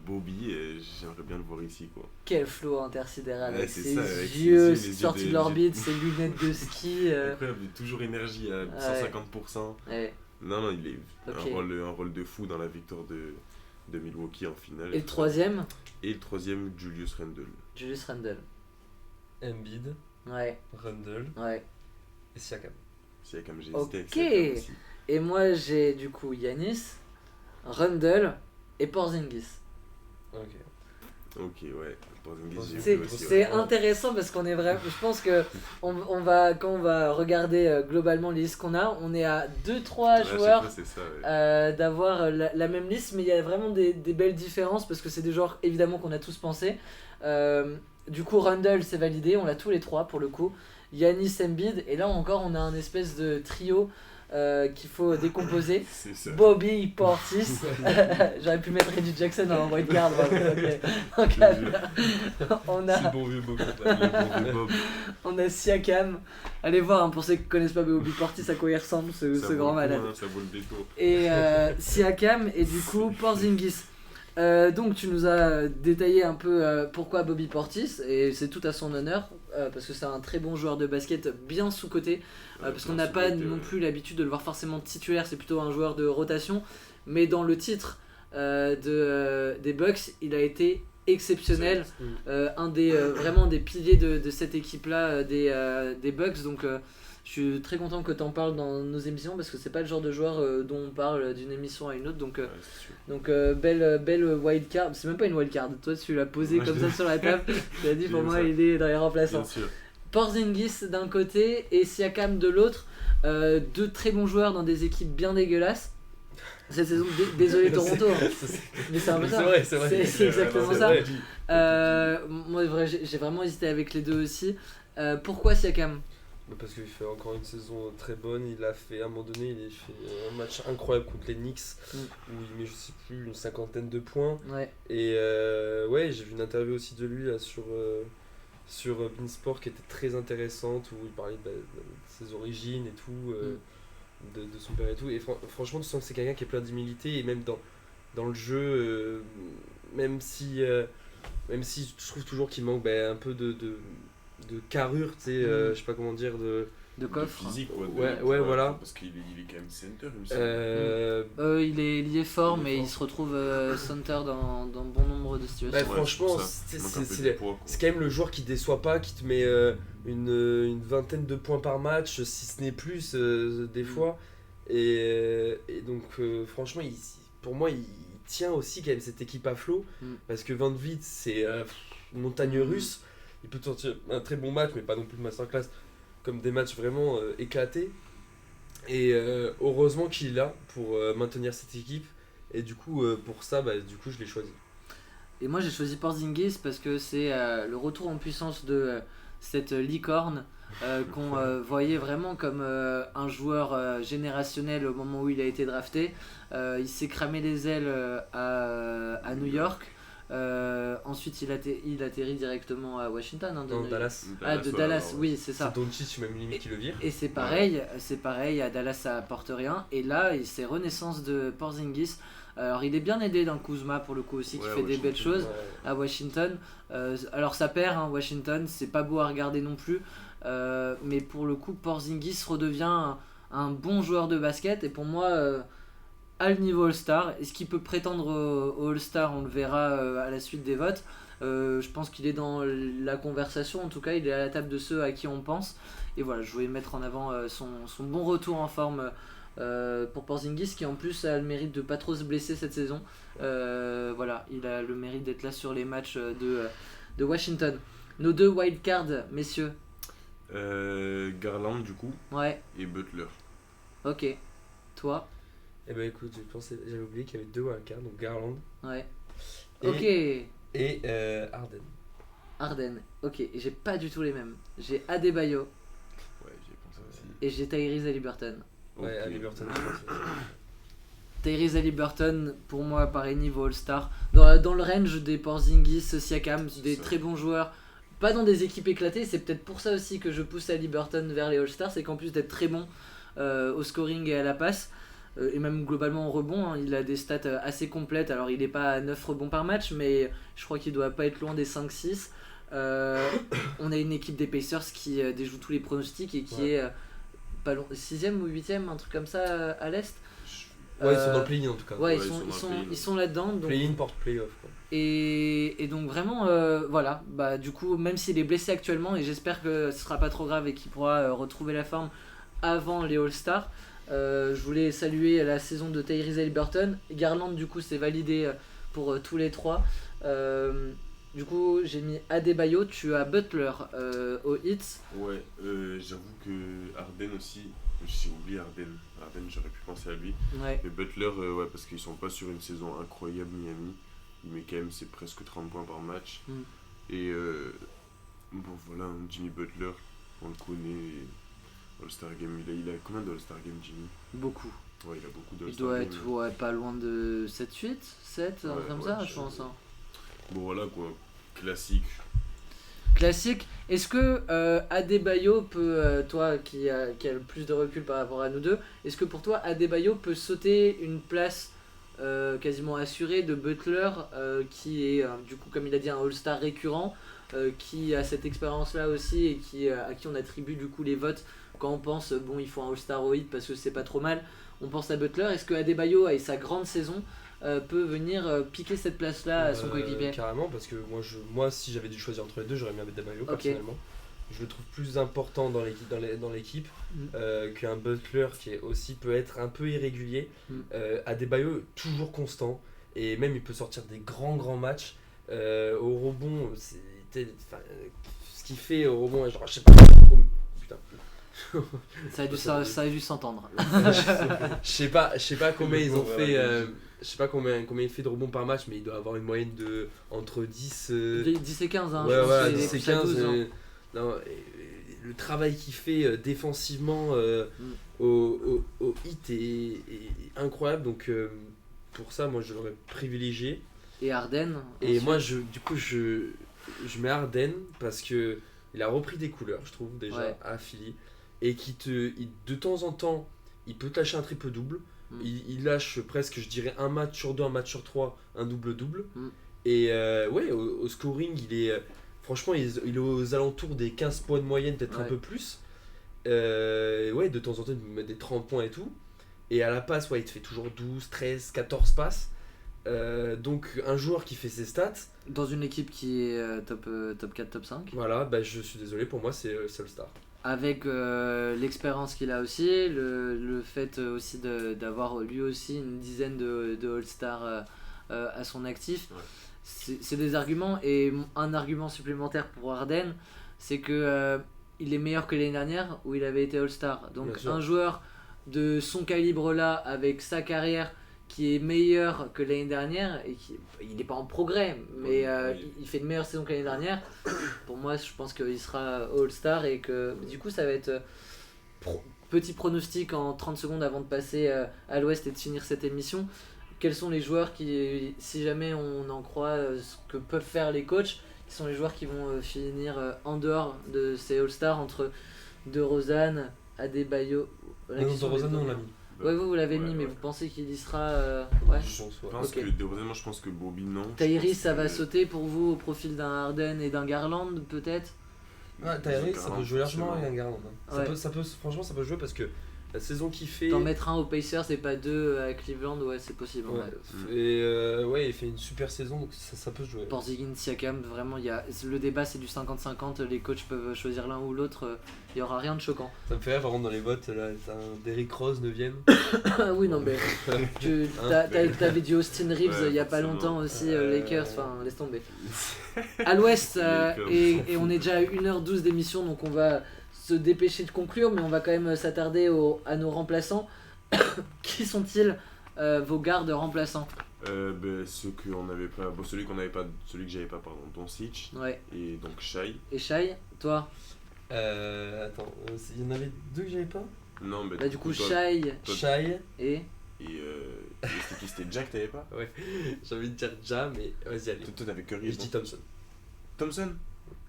Bobby, j'aimerais bien le voir ici, quoi. Quel flow intersidéral avec c'est ses ça, avec yeux ses yeux sortis de l'orbite, ses lunettes de ski. Incroyable, toujours énergie à 150%. Ouais. Non, il est Okay. un rôle de fou dans la victoire de Milwaukee en finale. Et le troisième? Et le troisième, Julius Randle. Julius Randle. Embiid, Ouais. Randle ouais. et Siakam. Siakam, j'ai hésité avec Ok. Siakam aussi. Et moi j'ai du coup Giannis, Randle et Porzingis. Ok, ouais. Porzingis, j'ai C'est vu aussi, c'est intéressant parce qu'on est vraiment. Je pense que quand on va regarder globalement les listes qu'on a, on est à 2-3 joueurs c'est ça, ouais. d'avoir la même liste, mais il y a vraiment des belles différences parce que c'est des joueurs évidemment qu'on a tous pensé. Du coup, Randle c'est validé, on l'a tous les 3 pour le coup. Giannis, Embiid, et là encore on a un espèce de trio qu'il faut décomposer. C'est ça. Bobby Portis. J'aurais pu mettre Reggie Jackson en white guard. Donc, on a C'est bon vieux Bob. Le bon de Bob. on a Siakam. Allez voir, hein, pour ceux qui connaissent pas Bobby Portis, à quoi il ressemble, ce Ça vaut grand le coup, malade. hein, ça vaut le détour. Et Siakam et du coup Porzingis. Donc tu nous as détaillé un peu pourquoi Bobby Portis, et c'est tout à son honneur, parce que c'est un très bon joueur de basket, bien sous-coté, parce qu'on n'a pas non plus l'habitude de le voir forcément titulaire, c'est plutôt un joueur de rotation, mais dans le titre des Bucks, il a été exceptionnel, un des vraiment des piliers de cette équipe-là des Bucks, donc je suis très content que tu en parles dans nos émissions parce que c'est pas le genre de joueur dont on parle d'une émission à une autre, donc belle wild card, c'est même pas une wild card, toi tu l'as posé comme ça sur la table, tu as dit pour moi il est dans les remplaçants. Porzingis d'un côté et Siakam de l'autre, deux très bons joueurs dans des équipes bien dégueulasses cette saison, désolé Toronto, hein. Mais c'est un peu ça, c'est vrai. C'est exactement ça. Vrai. Moi j'ai vraiment hésité avec les deux aussi. Pourquoi Siakam? Parce qu'il fait encore une saison très bonne. Il a fait à un moment donné, il a fait un match incroyable contre les Knicks où il met je sais plus une 50aine de points. Et j'ai vu une interview aussi de lui là, sur Beansport qui était très intéressante où il parlait de ses origines et tout, de son père et tout. Et franchement, tu sens que c'est quelqu'un qui est plein d'humilité et même dans le jeu, même si je trouve toujours qu'il manque un peu de carrure, tu sais, je sais pas comment dire, de coffre. Physique, voilà. Parce qu'il est quand même center, il me semble. Il est fort, mais il se retrouve center dans bon nombre de situations. Franchement, c'est quand même le joueur qui déçoit pas, qui te met une vingtaine de points par match, si ce n'est plus, des fois. Et donc, franchement, pour moi, il tient aussi quand même cette équipe à flot, parce que Van Vliet, c'est une montagne russe. Il peut sortir un très bon match, mais pas non plus de masterclass, comme des matchs vraiment éclatés. Et heureusement qu'il est là pour maintenir cette équipe. Et du coup, pour ça, je l'ai choisi. Et moi, j'ai choisi Porzingis parce que c'est le retour en puissance de cette licorne qu'on voyait vraiment comme un joueur générationnel au moment où il a été drafté. Il s'est cramé les ailes à New York. Ensuite il atterrit directement à Washington, hein, Dallas. Dallas, oui c'est ça. C'est Doncic même limite qui le vire. Et c'est pareil, à Dallas ça apporte rien. Et là c'est renaissance de Porzingis. Alors il est bien aidé d'un Kuzma pour le coup aussi qui fait des belles choses à Washington. Alors ça perd, hein, Washington, c'est pas beau à regarder non plus. Mais pour le coup Porzingis redevient un bon joueur de basket et pour moi à le niveau All-Star. Est-ce qu'il peut prétendre au All-Star? On le verra à la suite des votes. Je pense qu'il est dans la conversation, en tout cas il est à la table de ceux à qui on pense. Et voilà, je voulais mettre en avant son bon retour en forme pour Porzingis qui en plus a le mérite de pas trop se blesser cette saison. Voilà, il a le mérite d'être là sur les matchs de Washington. Nos deux wildcards, messieurs. Garland du coup. Et Butler. Ok. Toi? Écoute, j'avais oublié qu'il y avait deux wildcards, donc Garland. Et Harden. Ok, j'ai pas du tout les mêmes. J'ai Adebayo. J'ai pensé aussi. Et j'ai Tyrese Haliburton. Haliburton. Tyrese Haliburton, pour moi, pareil niveau All-Star. Dans le range des Porzingis, Siakam, des très bons joueurs. Pas dans des équipes éclatées, c'est peut-être pour ça aussi que je pousse Haliburton vers les All-Stars, c'est qu'en plus d'être très bon au scoring et à la passe, et même globalement en rebond, hein, il a des stats assez complètes. Alors il n'est pas à 9 rebonds par match, mais je crois qu'il doit pas être loin des 5-6. On a une équipe des Pacers qui déjoue tous les pronostics et qui est pas 6ème ou 8ème, un truc comme ça à l'Est. Ils sont dans le play-in en tout cas. Ils sont là-dedans. Donc... Play-in porte play-off. Et donc vraiment, voilà, du coup, même s'il est blessé actuellement, et j'espère que ce sera pas trop grave et qu'il pourra retrouver la forme avant les All-Stars. Je voulais saluer la saison de Tyrese Haliburton. Garland, du coup, c'est validé pour tous les trois. Du coup, j'ai mis Adebayo. Tu as Butler au Hits. J'avoue que Harden aussi. J'ai oublié Harden, j'aurais pu penser à lui. Mais Butler, parce qu'ils sont pas sur une saison incroyable Miami. Il met quand même c'est presque 30 points par match. Et voilà, Jimmy Butler, on le connaît. All-Star Game, il a combien d'All-Star Game, Jimmy? Beaucoup. Il a beaucoup d'All-Star Game. Il doit être pas loin de 7-8, 7, comme ça, je pense. Hein. Bon, voilà quoi, classique. Est-ce que Adebayo peut, toi qui a le plus de recul par rapport à nous deux, est-ce que pour toi Adebayo peut sauter une place quasiment assuré de Butler, qui est du coup, comme il a dit, un All-Star récurrent, qui a cette expérience-là aussi et à qui on attribue du coup les votes quand on pense bon, il faut un All-Star au hit parce que c'est pas trop mal. On pense à Butler. Est-ce que Adebayo, avec sa grande saison, peut venir piquer cette place-là à son coéquipier? Carrément, parce que moi, si j'avais dû choisir entre les deux, j'aurais mis Adebayo personnellement. Je le trouve plus important dans l'équipe qu'un Butler qui est aussi peut être un peu irrégulier. Adebayo toujours constant et même il peut sortir des grands matchs. Au rebond, ce qu'il fait au rebond, genre, je sais pas. Putain. Ça a dû s'entendre. Je sais pas combien ils ont fait. Je sais pas combien il fait de rebonds par match, mais il doit avoir une moyenne de entre 10 et 15. Hein, ouais, voilà, 10 et plus à 15. 12, Non, le travail qu'il fait défensivement au hit est incroyable. Donc pour ça, moi je l'aurais privilégié. Et Harden. Et moi je mets Harden parce que il a repris des couleurs, je trouve, déjà à Philly. Et de temps en temps, il peut te lâcher un triple-double. Il lâche presque, je dirais, un match sur 2, un match sur 3, un double-double. Et au scoring, franchement, il est aux alentours des 15 points de moyenne, peut-être un peu plus. De temps en temps, il met des 30 points et tout. Et à la passe, il te fait toujours 12, 13, 14 passes. Donc, un joueur qui fait ses stats. Dans une équipe qui est top 4, top 5. Voilà, je suis désolé, pour moi, c'est All-Star. Avec l'expérience qu'il a aussi, le fait aussi d'avoir lui aussi une dizaine de All-Star à son actif. C'est des arguments, et un argument supplémentaire pour Harden, c'est que il est meilleur que l'année dernière où il avait été All-Star. Donc un joueur de son calibre là, avec sa carrière qui est meilleur que l'année dernière, et il n'est pas en progrès, mais il fait une meilleure saison que l'année dernière. Pour moi, je pense qu'il sera All-Star, et que du coup ça va être petit pronostic en 30 secondes avant de passer à l'Ouest et de finir cette émission. Quels sont les joueurs qui, si jamais on en croit ce que peuvent faire les coachs, qui sont les joueurs qui vont finir en dehors de ces All-Stars, entre DeRozan, Adebayo? DeRozan, on l'a mis. Ouais, vous l'avez mis, mais vous pensez qu'il y sera Je pense que DeRozan, je pense que Bobby non. Tyrese, ça va sauter pour vous au profil d'un Harden et d'un Garland peut-être? Tyrese, ça peut jouer largement avec un Garland. Franchement, ça peut jouer parce que la saison qu'il fait. D'en mettre un aux Pacers et pas deux à Cleveland, c'est possible. Et il fait une super saison, donc ça peut jouer. Porzingis, Siakam, vraiment, le débat c'est du 50-50, les coachs peuvent choisir l'un ou l'autre, il n'y aura rien de choquant. Ça me fait rire, par contre, dans les votes, là, t'as un Derrick Rose 9ème. Oui, non, mais t'avais dit Austin Reeves il n'y a pas longtemps aussi, Lakers, enfin, laisse tomber. À l'Ouest, et on est déjà à 1h12 d'émission, donc on va se dépêcher de conclure, mais on va quand même s'attarder à nos remplaçants. Qui sont-ils vos gardes remplaçants? Ceux qu'on n'avait pas, celui que j'avais pas, pardon, Doncic. Et donc Shai. Et Shai, toi? Attends, il y en avait deux que j'avais pas? Non, mais du coup Shai et c'était qui? C'était Jack, t'avais pas? Ouais, j'ai envie de dire Ja, mais vas-y, allez. Toi t'avais Curry. Je dis Thompson. Thompson?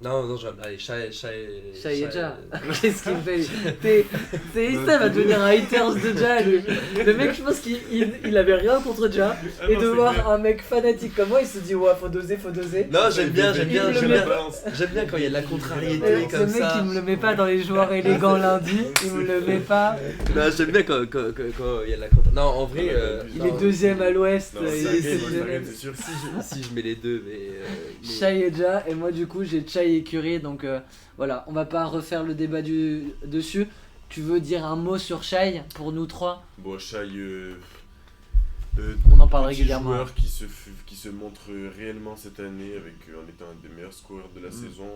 Non, allez, Shai et Ja. Qu'est-ce qu'il me fait? Ça va devenir un haters de Ja, lui. Le mec, je pense qu'il avait rien contre Ja. Et de voir un mec fanatique comme moi, il se dit faut doser. Non, j'aime bien quand il y a de la contrariété comme ça. Ce mec, il me le met pas dans les joueurs élégants lundi. Il me le met pas. Non, j'aime bien quand il y a de la contrariété. Non, en vrai. Il est deuxième à l'Ouest. C'est sûr. Si je mets les deux, mais. Shai et Ja, et moi du coup j'ai Shai et Curry, donc voilà, on va pas refaire le débat dessus. Tu veux dire un mot sur Shai pour nous trois? Bon, Shai, on en parle régulièrement. Joueur qui se montre réellement cette année en étant un des meilleurs scoreurs de la saison,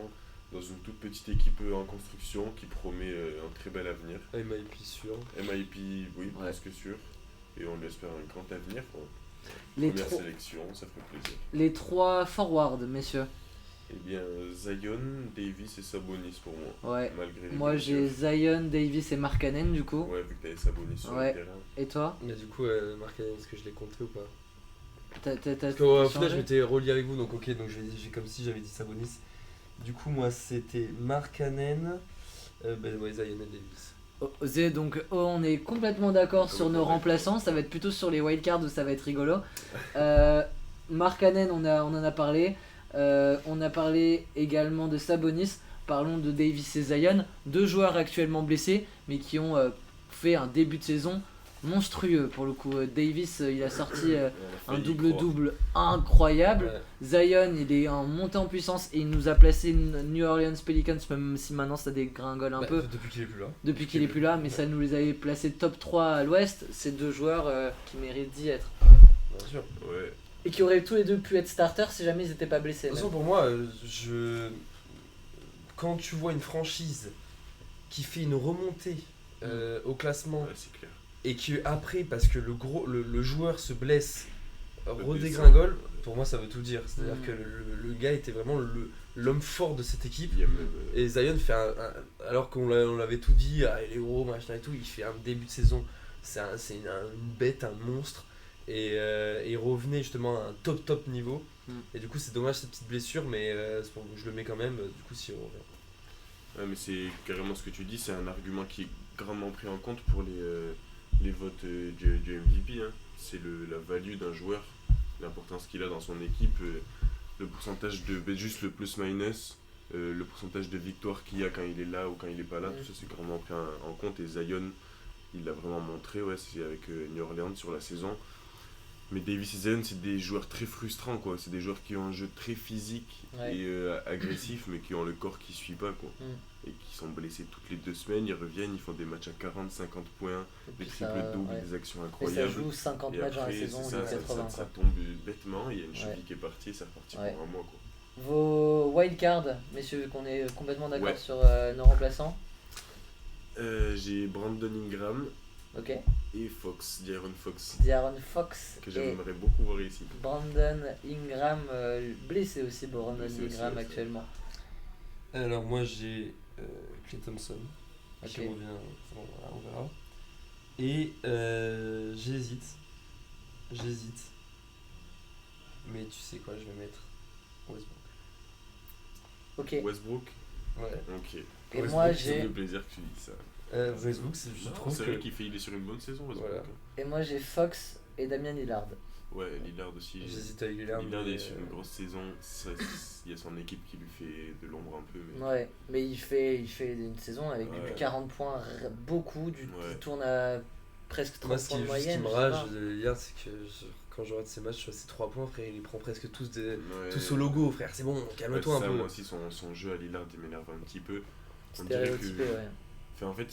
dans une toute petite équipe en construction qui promet un très bel avenir. MIP sûr. MIP, oui, presque sûr. Et on lui espère un grand avenir. Première sélection, ça ferait plaisir. Les trois forwards, messieurs. Eh bien, Zion, Davis et Sabonis pour moi. Ouais. Malgré moi j'ai Zion, Davis et Markkanen du coup. Ouais, vu que t'avais Sabonis sur le terrain. Et toi? Mais du coup, Markkanen, est-ce que je l'ai compté ou pas? Parce qu'au final, je m'étais relié avec vous, donc ok, donc j'ai comme si j'avais dit Sabonis. Du coup, moi c'était Markkanen, Zion et Davis. Donc on est complètement d'accord sur nos remplaçants, ça va être plutôt sur les wildcards où ça va être rigolo. Markkanen, on en a parlé. On a parlé également de Sabonis. Parlons de Davis et Zion, 2 joueurs actuellement blessés, mais qui ont fait un début de saison monstrueux. Pour le coup, Davis, il a sorti un double-double incroyable. Ouais. Zion, il est en montée en puissance et il nous a placé New Orleans Pelicans, même si maintenant ça dégringole un peu. Depuis qu'il est plus là. Depuis qu'il est plus là, mais ça nous les avait placés top 3 à l'ouest. C'est 2 joueurs qui méritent d'y être. Bien sûr. Ouais. Et qui auraient tous les deux pu être starters si jamais ils n'étaient pas blessés. De toute façon, pour moi, quand tu vois une franchise qui fait une remontée au classement Ouais, c'est clair. et que après, parce que le joueur se blesse, Le redégringole, dessin. pour moi ça veut tout dire. C'est-à-dire que le gars était vraiment l'homme fort de cette équipe. Il y a même, Et Zion fait alors qu'on l'avait tout dit, il est gros, machin et tout, il fait un début de saison, c'est une bête, un monstre. Et il revenait justement à un top niveau. Et du coup c'est dommage cette petite blessure, mais je le mets quand même, du coup si on revient. Ouais, mais c'est carrément ce que tu dis, c'est un argument qui est grandement pris en compte pour les votes du MVP. Hein. C'est la value d'un joueur, l'importance qu'il a dans son équipe, le pourcentage juste le plus-minus, le pourcentage de victoires qu'il y a quand il est là ou quand il est pas là, tout ça c'est grandement pris en compte. Et Zion, il l'a vraiment montré, c'est avec New Orleans sur la saison. Mais Davis et Zion, c'est des joueurs très frustrants, quoi. C'est des joueurs qui ont un jeu très physique et agressif, mais qui ont le corps qui suit pas, quoi. Et qui sont blessés toutes les 2 semaines, ils reviennent, ils font des matchs à 40, 50 points, des triples-doubles, des actions Et incroyables. ça joue 50 Et matchs dans la après, saison, c'est ou 80. ça quoi. tombe bêtement, il y a une cheville qui est partie et ça repartit pour un mois, quoi. Vos wildcards, messieurs, vu qu'on est complètement d'accord Ouais. sur nos remplaçants. J'ai Brandon Ingram Ok. et De'Aaron Fox, De'Aaron Fox que et j'aimerais beaucoup voir ici. Brandon Ingram, blessé aussi, Brandon Blessé aussi, Ingram ouais, actuellement. Alors moi j'ai Klay Thompson qui Ok. revient, bon, voilà, on verra. Et j'hésite. Mais tu sais quoi, je vais mettre Westbrook. Ok. Westbrook, Ouais. ok. Et Westbrook, moi ça me j'ai fait plaisir que tu dises ça. Westbrook, je trouve C'est que... vrai qu'il est sur une bonne saison, Westbrook. Voilà. Hein. et moi j'ai Fox et Damian Lillard. Ouais, Lillard aussi. J'hésite avec Lillard. Lillard mais, est sur une grosse saison, il y a son équipe qui lui fait de l'ombre un peu. Mais... Ouais, mais il fait une saison avec Ouais. plus de 40 points, beaucoup, Ouais. il tourne à presque 30 Moi, ce points de qui moyenne. me je sais rage pas. de Lillard, c'est que quand je regarde ses matchs, je vois ses 3 points, frère, il les prend presque tous Ouais. au logo, frère, c'est bon, calme-toi un ça, peu. moi aussi, son jeu à Lillard il m'énerve un petit peu. On dirait que... Stéréotypé, ouais. Enfin, en fait,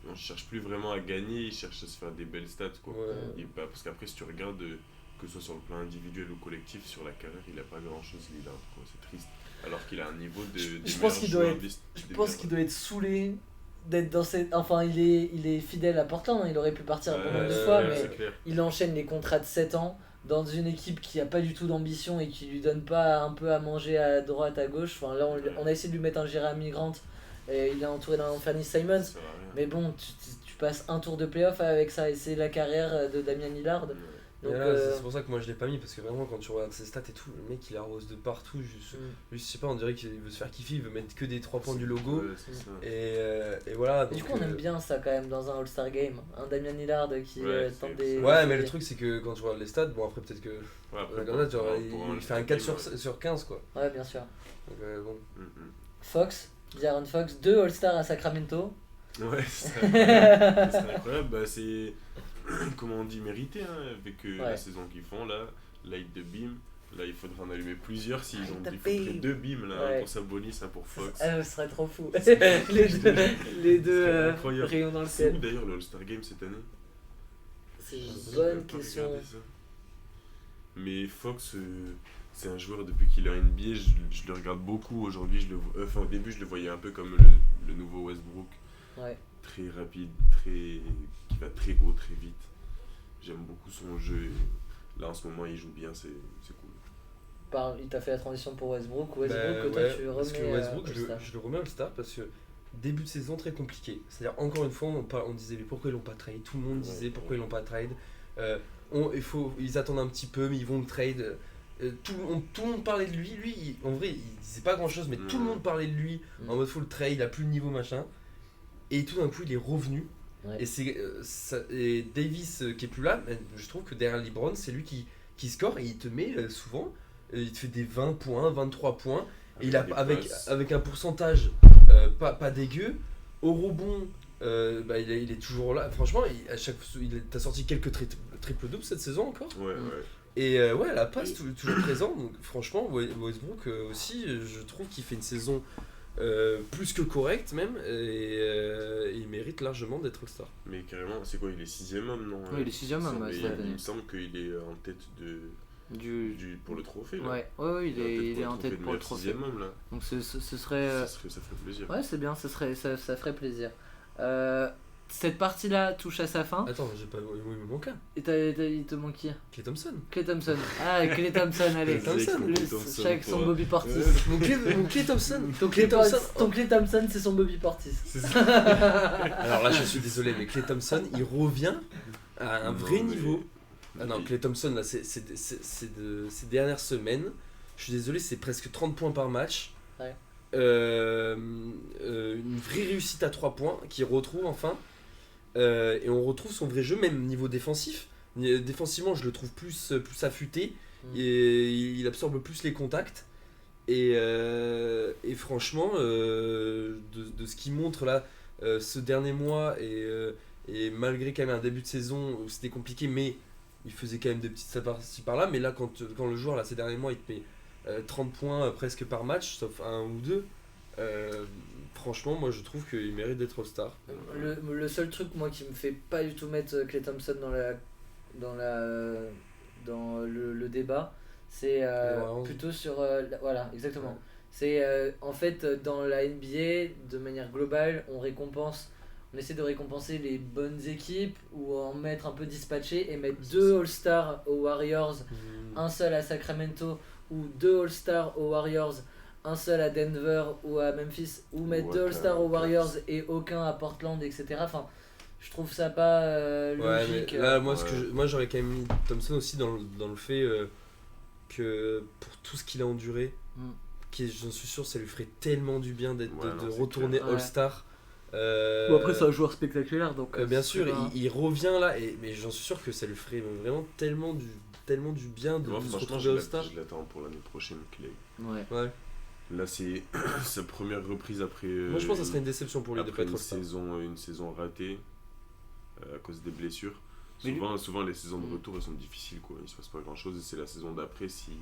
on cherche plus vraiment à gagner, il cherche à se faire des belles stats, quoi. Ouais. Et parce qu'après, si tu regardes, que ce soit sur le plan individuel ou collectif, sur la carrière, il a pas grand chose, Lillard, quoi. C'est triste. Alors qu'il a un niveau de. Je pense qu'il doit être saoulé d'être dans cette. Enfin, il est fidèle à Portland, il aurait pu partir un peu moins de fois, mais il enchaîne les contrats de 7 ans dans une équipe qui a pas du tout d'ambition et qui lui donne pas un peu à manger à droite, à gauche. Enfin, là, on a essayé de lui mettre un Jeremy Grant, et il est entouré d'un Anthony Simons. Mais bon, tu passes un tour de playoff avec ça, et c'est la carrière de Damian Lillard. Donc, là, c'est pour ça que moi je l'ai pas mis, parce que vraiment quand tu regardes ses stats et tout, le mec il arrose de partout, juste je sais pas, on dirait qu'il veut se faire kiffer, il veut mettre que des 3 points du logo. Ouais, c'est ça. Et voilà. Et du donc, coup, on aime bien ça quand même dans un All-Star Game. Un Damian Lillard qui Ouais, tente c'est- des. Ouais, mais le truc c'est que quand tu regardes les stats, bon après peut-être que. Ouais, après, Comme ça, genre, pour un il fait un 4 All-Star sur 15 quoi. Ouais, bien sûr. Donc bon. Game, Fox, De'Aaron Fox, 2 All-Stars à Sacramento. Ouais, c'est incroyable. C'est incroyable. Bah, c'est, comment on dit, mérité, hein, avec la saison qu'ils font là, Light the Beam. Là, il faudra en allumer plusieurs s'ils Light ont the il faudrait beam. 2 beams là, Ouais. un pour Sabonis, un pour Fox. Ah, ce serait trop fou. les deux incroyable. rayons dans le C'est où ciel. d'ailleurs le All-Star Game cette année? C'est une J'ai bonne même pas question. regardé ça. Mais Fox, c'est un joueur depuis qu'il est en NBA, je le regarde beaucoup aujourd'hui. Enfin, au début, je le voyais un peu comme le nouveau Westbrook. Ouais. Très rapide, qui va très haut, très vite. J'aime beaucoup son jeu. Et là, en ce moment, il joue bien, c'est cool. Il t'a fait la transition pour Westbrook. Bah, Westbrook, que toi ouais, tu parce que remets. Westbrook, All-Star. je le remets All-Star parce que début de saison très compliqué. C'est-à-dire, encore une fois, on disait mais pourquoi ils l'ont pas trade. Tout le monde disait pourquoi ils l'ont pas trade. Ils attendent un petit peu, mais ils vont le trade. Tout le monde parlait de lui. En vrai, il disait pas grand chose, mais tout le monde parlait de lui en mode full trade, il a plus le niveau machin. et tout d'un coup il est revenu. Ouais. Et Davis qui est plus là, je trouve que derrière LeBron, c'est lui qui score et il te met souvent, il te fait des 20 points, 23 points, et il a avec un pourcentage pas dégueu, au rebond, il est toujours là. Franchement, t'as sorti quelques triple-doubles cette saison encore. Ouais. Et la passe toujours présent. Donc franchement, Westbrook aussi, je trouve qu'il fait une saison plus que correcte même, et il mérite largement d'être All-Star. Mais carrément, c'est quoi, il est 6ème homme, non? Oui, il est 6ème homme, Il cette année. me semble qu'il est en tête pour le trophée. Là. Ouais, il est en tête pour le trophée. 6ème homme là. Donc ce serait. Ça ferait plaisir. Ouais, c'est bien, ça ferait plaisir. Cette partie-là touche à sa fin. Attends, j'ai pas. Il me manque un. Et il te manque qui? Klay Thompson. Klay Thompson. Ah, Klay Thompson, allez. Klay Thompson. Chaque son Bobby Portis. Mon Klay Thompson. Ton Klay Thompson, c'est son Bobby Portis. Alors là, je suis désolé, mais Klay Thompson, il revient à un vrai niveau. Ah non, Klay Thompson, là, c'est de ces dernières semaines. Je suis désolé, c'est presque 30 points par match. Ouais. Une vraie réussite à 3 points qui retrouve enfin. Et on retrouve son vrai jeu, même niveau défensif. Défensivement, je le trouve plus affûté. Et il absorbe plus les contacts. Et franchement, de ce qu'il montre là, ce dernier mois, et malgré quand même un début de saison où c'était compliqué, mais il faisait quand même des petites stats par-ci par-là. Mais là, quand le joueur, là, ces derniers mois, il te met 30 points presque par match, sauf un ou deux. Franchement, moi je trouve qu'il mérite d'être All-Star. Le seul truc moi qui me fait pas du tout mettre Klay Thompson dans le débat, c'est plutôt sur voilà, exactement. Ouais. C'est en fait dans la NBA de manière globale, on essaie de récompenser les bonnes équipes ou en mettre un peu dispatché et mettre 2 All-Stars aux Warriors, un seul à Sacramento, ou 2 All-Stars aux Warriors, un seul à Denver ou à Memphis, ou mettre 2 All-Stars aux Warriors et aucun à Portland, etc. Enfin, je trouve ça pas logique. Mais là, moi j'aurais quand même mis Thompson aussi dans le fait que pour tout ce qu'il a enduré, j'en suis sûr, ça lui ferait tellement du bien de retourner All-Star. Bon, après, c'est un joueur spectaculaire, donc. Bien sûr, il revient là, mais j'en suis sûr que ça lui ferait vraiment tellement du bien de se retrouver All-Star. Je l'attends pour l'année prochaine, Klay. Ouais. Là, c'est sa première reprise après. Moi, je pense que ça serait une déception pour lui de pas être All-Star. Une saison ratée à cause des blessures. Souvent, les saisons de retour elles sont difficiles, quoi. Il se passe pas grand chose, et c'est la saison d'après s'il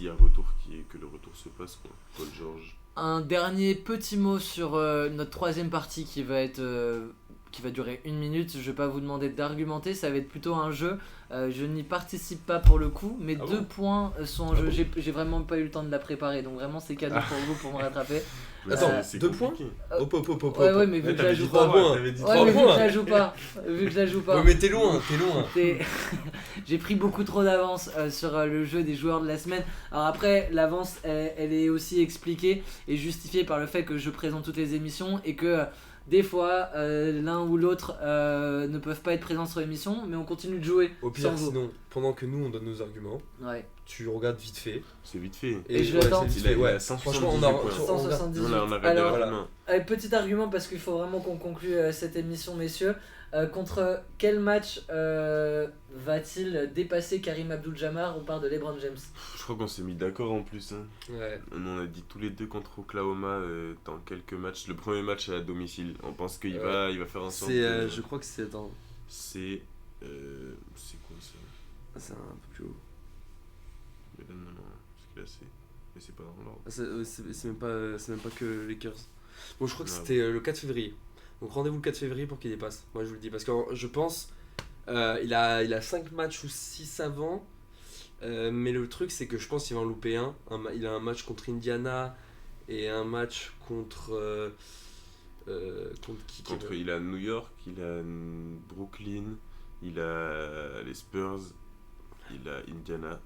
y a retour que le retour se passe, quoi. Paul George. Un dernier petit mot sur notre troisième partie qui va durer 1 minute. Je vais pas vous demander d'argumenter, ça va être plutôt un jeu. Je n'y participe pas pour le coup, mais 2 points sont en jeu. J'ai vraiment pas eu le temps de la préparer, donc vraiment c'est cadeau pour vous pour me rattraper. Attends, 2 points. Ouais, mais vu que je la joue pas. Vu que je la joue pas. Ouais, mais t'es loin. J'ai pris beaucoup trop d'avance sur le jeu des joueurs de la semaine. Alors après, l'avance, elle est aussi expliquée et justifiée par le fait que je présente toutes les émissions et que des fois, l'un ou l'autre ne peuvent pas être présents sur l'émission, mais on continue de jouer. Au pire, sinon, pendant que nous on donne nos arguments, tu regardes vite fait. C'est vite fait. Et je l'attends. Franchement, on a 178. Alors, petit argument parce qu'il faut vraiment qu'on conclue cette émission, messieurs. Contre quel match va-t-il dépasser Karim Abdul-Jabbar? On parle de LeBron James. Je crois qu'on s'est mis d'accord en plus. Ouais. On a dit tous les deux contre Oklahoma dans quelques matchs. Le premier match à domicile. On pense qu'il va faire un sort. Je crois que c'est. Attends. C'est quoi ça? C'est un peu plus haut. Mais non, parce que là mais c'est pas dans l'ordre. C'est même pas que Lakers. Bon, je crois que c'était le 4 février. Donc rendez-vous le 4 février pour qu'il dépasse. Moi je vous le dis parce que je pense il a 5 matchs ou 6 avant. Mais le truc c'est que je pense qu'il va en louper un. Il a un match contre Indiana et un match contre qui il a New York, il a Brooklyn, il a les Spurs, il a Indiana.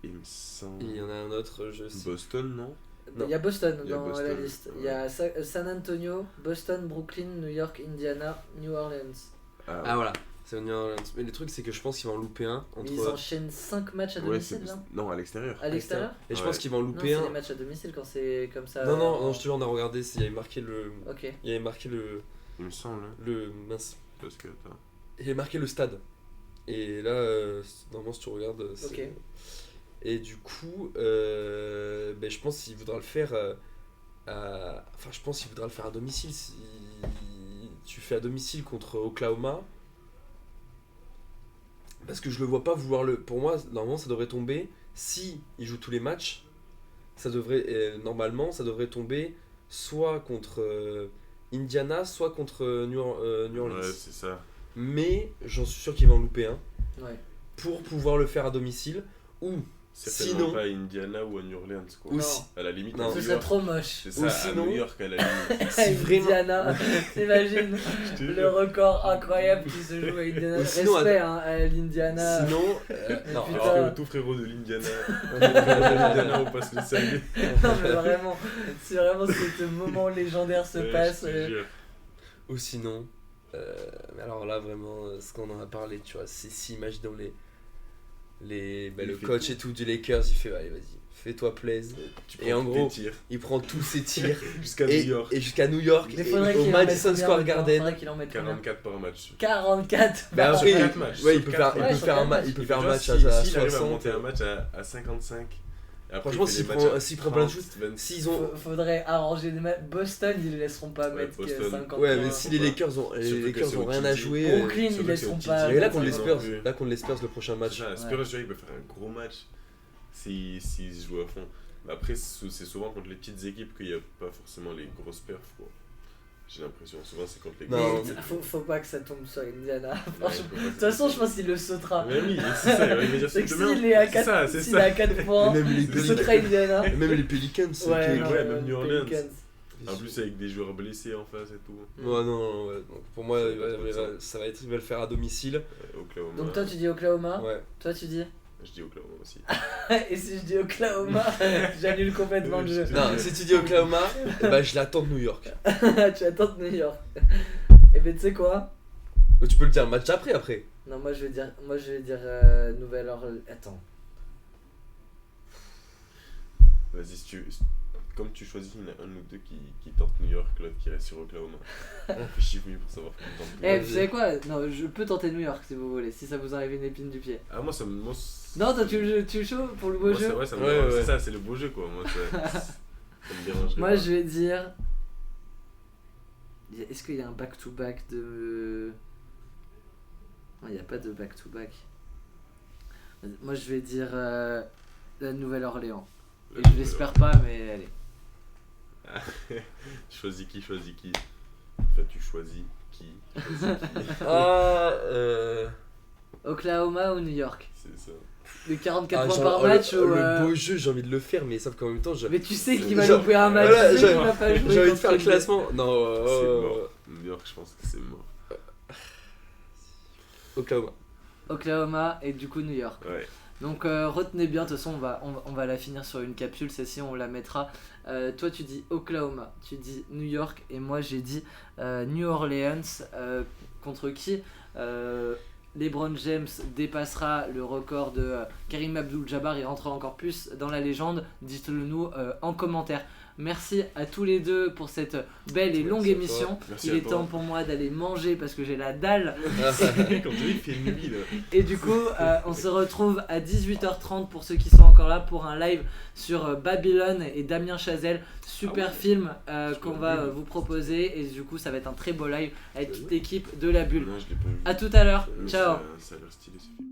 Il me semble. Il y en a un autre, je sais. Boston, non? Il y a Boston dans la liste. Ouais. Il y a San Antonio, Boston, Brooklyn, New York, Indiana, New Orleans. Ah voilà. C'est New Orleans. Mais le truc, c'est que je pense qu'il va en louper un. Ils enchaînent 5 matchs à Ouais, domicile là. non, à l'extérieur. À l'extérieur. Et je Ouais. pense qu'il va en Non, louper c'est un. les matchs à domicile quand c'est comme ça. Non, je te jure, on a regardé, il y avait marqué le. Ok. Il y avait marqué Il me semble, hein, mince. parce que attends. Il y avait marqué le stade. Et là, normalement, si tu regardes. C'est... Ok. Et du coup, je pense qu'il voudra le faire. Enfin, je pense qu'il voudra le faire à domicile. Si tu fais à domicile contre Oklahoma. Parce que je le vois pas vouloir le. Pour moi, normalement, ça devrait tomber. Si il joue tous les matchs, ça devrait. Normalement, ça devrait tomber soit contre Indiana, soit contre New Orleans. Ouais, c'est ça. Mais j'en suis sûr qu'il va en louper un. Ouais. Pour pouvoir le faire à domicile. Ou Certainement sinon. pas à Indiana ou à New Orleans, quoi. Ou Non. si- À la limite, Non. à Ce New serait York. trop moche. C'est Ou ça, sinon- à New York, à la limite. Si vraiment- Indiana, t'imagines Je te le jure. record incroyable qui se joue à Indiana. Ou sinon, Respect hein, à l'Indiana. Sinon. Non, Putain. alors, Tout frérot de l'Indiana. L'Indiana, on passe le salut. Non mais vraiment, si vraiment ce moment légendaire se passe. Je te jure. ou sinon. Mais alors là, vraiment, ce qu'on en a parlé, tu vois, c'est si, imaginons le Il fait coach tout. et tout du Lakers, il fait, allez, vas-y, fais-toi plaisir. Tu Et prends en tous gros, tes tirs Il prend tous ses tirs jusqu'à et, New York. et jusqu'à New York, Mais et faudrait au qu'il en mette Madison combien Square maintenant Garden. Faudrait qu'il en mette combien 44 par match. 44. Bah Sur après, 4 matchs. ouais, Sur il peut quatre faire, il matchs. peut faire un, matchs. il peut faire un match si, à s'il arrive à 60. monter un match à 55. Et après, Franchement, il fait s'il des prend- matchs à s'il prend plein de 30, shoots, 26. S'ils ont. Faudrait arranger des matchs. Boston, ils laisseront pas Ouais, mettre que Boston. 50 Ouais, points. mais si les Lakers ont, Surtout que c'est au rien à TD. jouer. Brooklyn, ils surtout que laisseront c'est au pas. TD. Et là contre les non Spurs, plus. là contre les Spurs, le prochain match. C'est ça, Spurs, tu vois, il peut faire un gros match s'il se joue à fond. Mais après, c'est souvent contre les petites équipes qu'il n'y a pas forcément les grosses perfs, quoi. J'ai l'impression, souvent c'est contre les Non. Mais faut pas que ça tombe sur Indiana. Ouais, Franchement. il faut pas De que toute ça façon, je tombe. pense qu'il le sautera. Mais oui, c'est ça, il va dire C'est que c'est demain. s'il est à C'est 4, ça, c'est s'il ça. est à 4 points, Et même les il Pelicans. sautera Indiana. Et même les Pelicans. Ouais, qui- non, ouais, même New Orleans. Pelicans. En plus, avec des joueurs blessés en face et tout. Ouais, non, ouais. Donc, pour moi, Ça il va va- pas il trop va- ça va être, il va le faire à domicile. Oklahoma. Donc toi tu dis Oklahoma, Ouais. toi tu dis Je dis Oklahoma aussi. et si je dis Oklahoma, j'annule complètement le jeu. Non, si tu dis Oklahoma, bah je l'attends de New York. Tu attends de New York. Et ben tu sais quoi? Tu peux le dire le match après. Non, moi je vais dire Nouvelle-Orléans. Attends. Vas-y, si tu... comme tu choisis, il y en a un ou deux qui tentent New York, l'autre qui reste sur Oklahoma. On fait chifouiller pour savoir qui tente Eh, plus. vous savez quoi? Non, je peux tenter New York si vous voulez, si ça vous arrive une épine du pied. Ah, moi ça me. Non, toi tu es chaud pour le beau Moi, jeu? ça, ouais, ça me Ouais, dérange. ouais. C'est ça, c'est le beau jeu quoi. Moi ça me dérange. Moi je vais dire. Est-ce qu'il y a un back-to-back de. Non, il n'y a pas de back-to-back. Moi je vais dire la Nouvelle-Orléans. Et je l'espère pas, mais allez. Choisis qui. Enfin, tu choisis qui. Ah, Oklahoma ou New York? C'est ça. Les 44 points genre, par match ou. le beau jeu, j'ai envie de le faire, mais sauf qu'en même temps, Mais tu sais qu'il va Genre, louper un match, voilà, tu sais qu'il genre, va pas jouer. j'ai envie de contre faire le lui. classement. Non, C'est mort. New York, je pense que c'est mort. Oklahoma. Oklahoma et du coup New York. Ouais. Donc retenez bien, de toute façon on va la finir sur une capsule, celle-ci on la mettra. Toi tu dis Oklahoma, tu dis New York et moi j'ai dit New Orleans contre qui LeBron James dépassera le record de Karim Abdul-Jabbar et rentrera encore plus dans la légende. Dites-le nous en commentaire. Merci à tous les deux pour cette belle et longue Merci à toi. émission. Merci Il à est toi. temps pour moi d'aller manger parce que j'ai la dalle. Comme tu dis, il fait nuit là. Et du coup, on se retrouve à 18h30 pour ceux qui sont encore là pour un live sur Babylone et Damien Chazelle. Super Ah ouais. film Je qu'on l'ai va vu. vous proposer. Et du coup, ça va être un très beau live avec toute l'équipe de la bulle. Non, je l'ai pas vu. A tout à l'heure. Mais Ciao. Ça a l'air stylé ce film.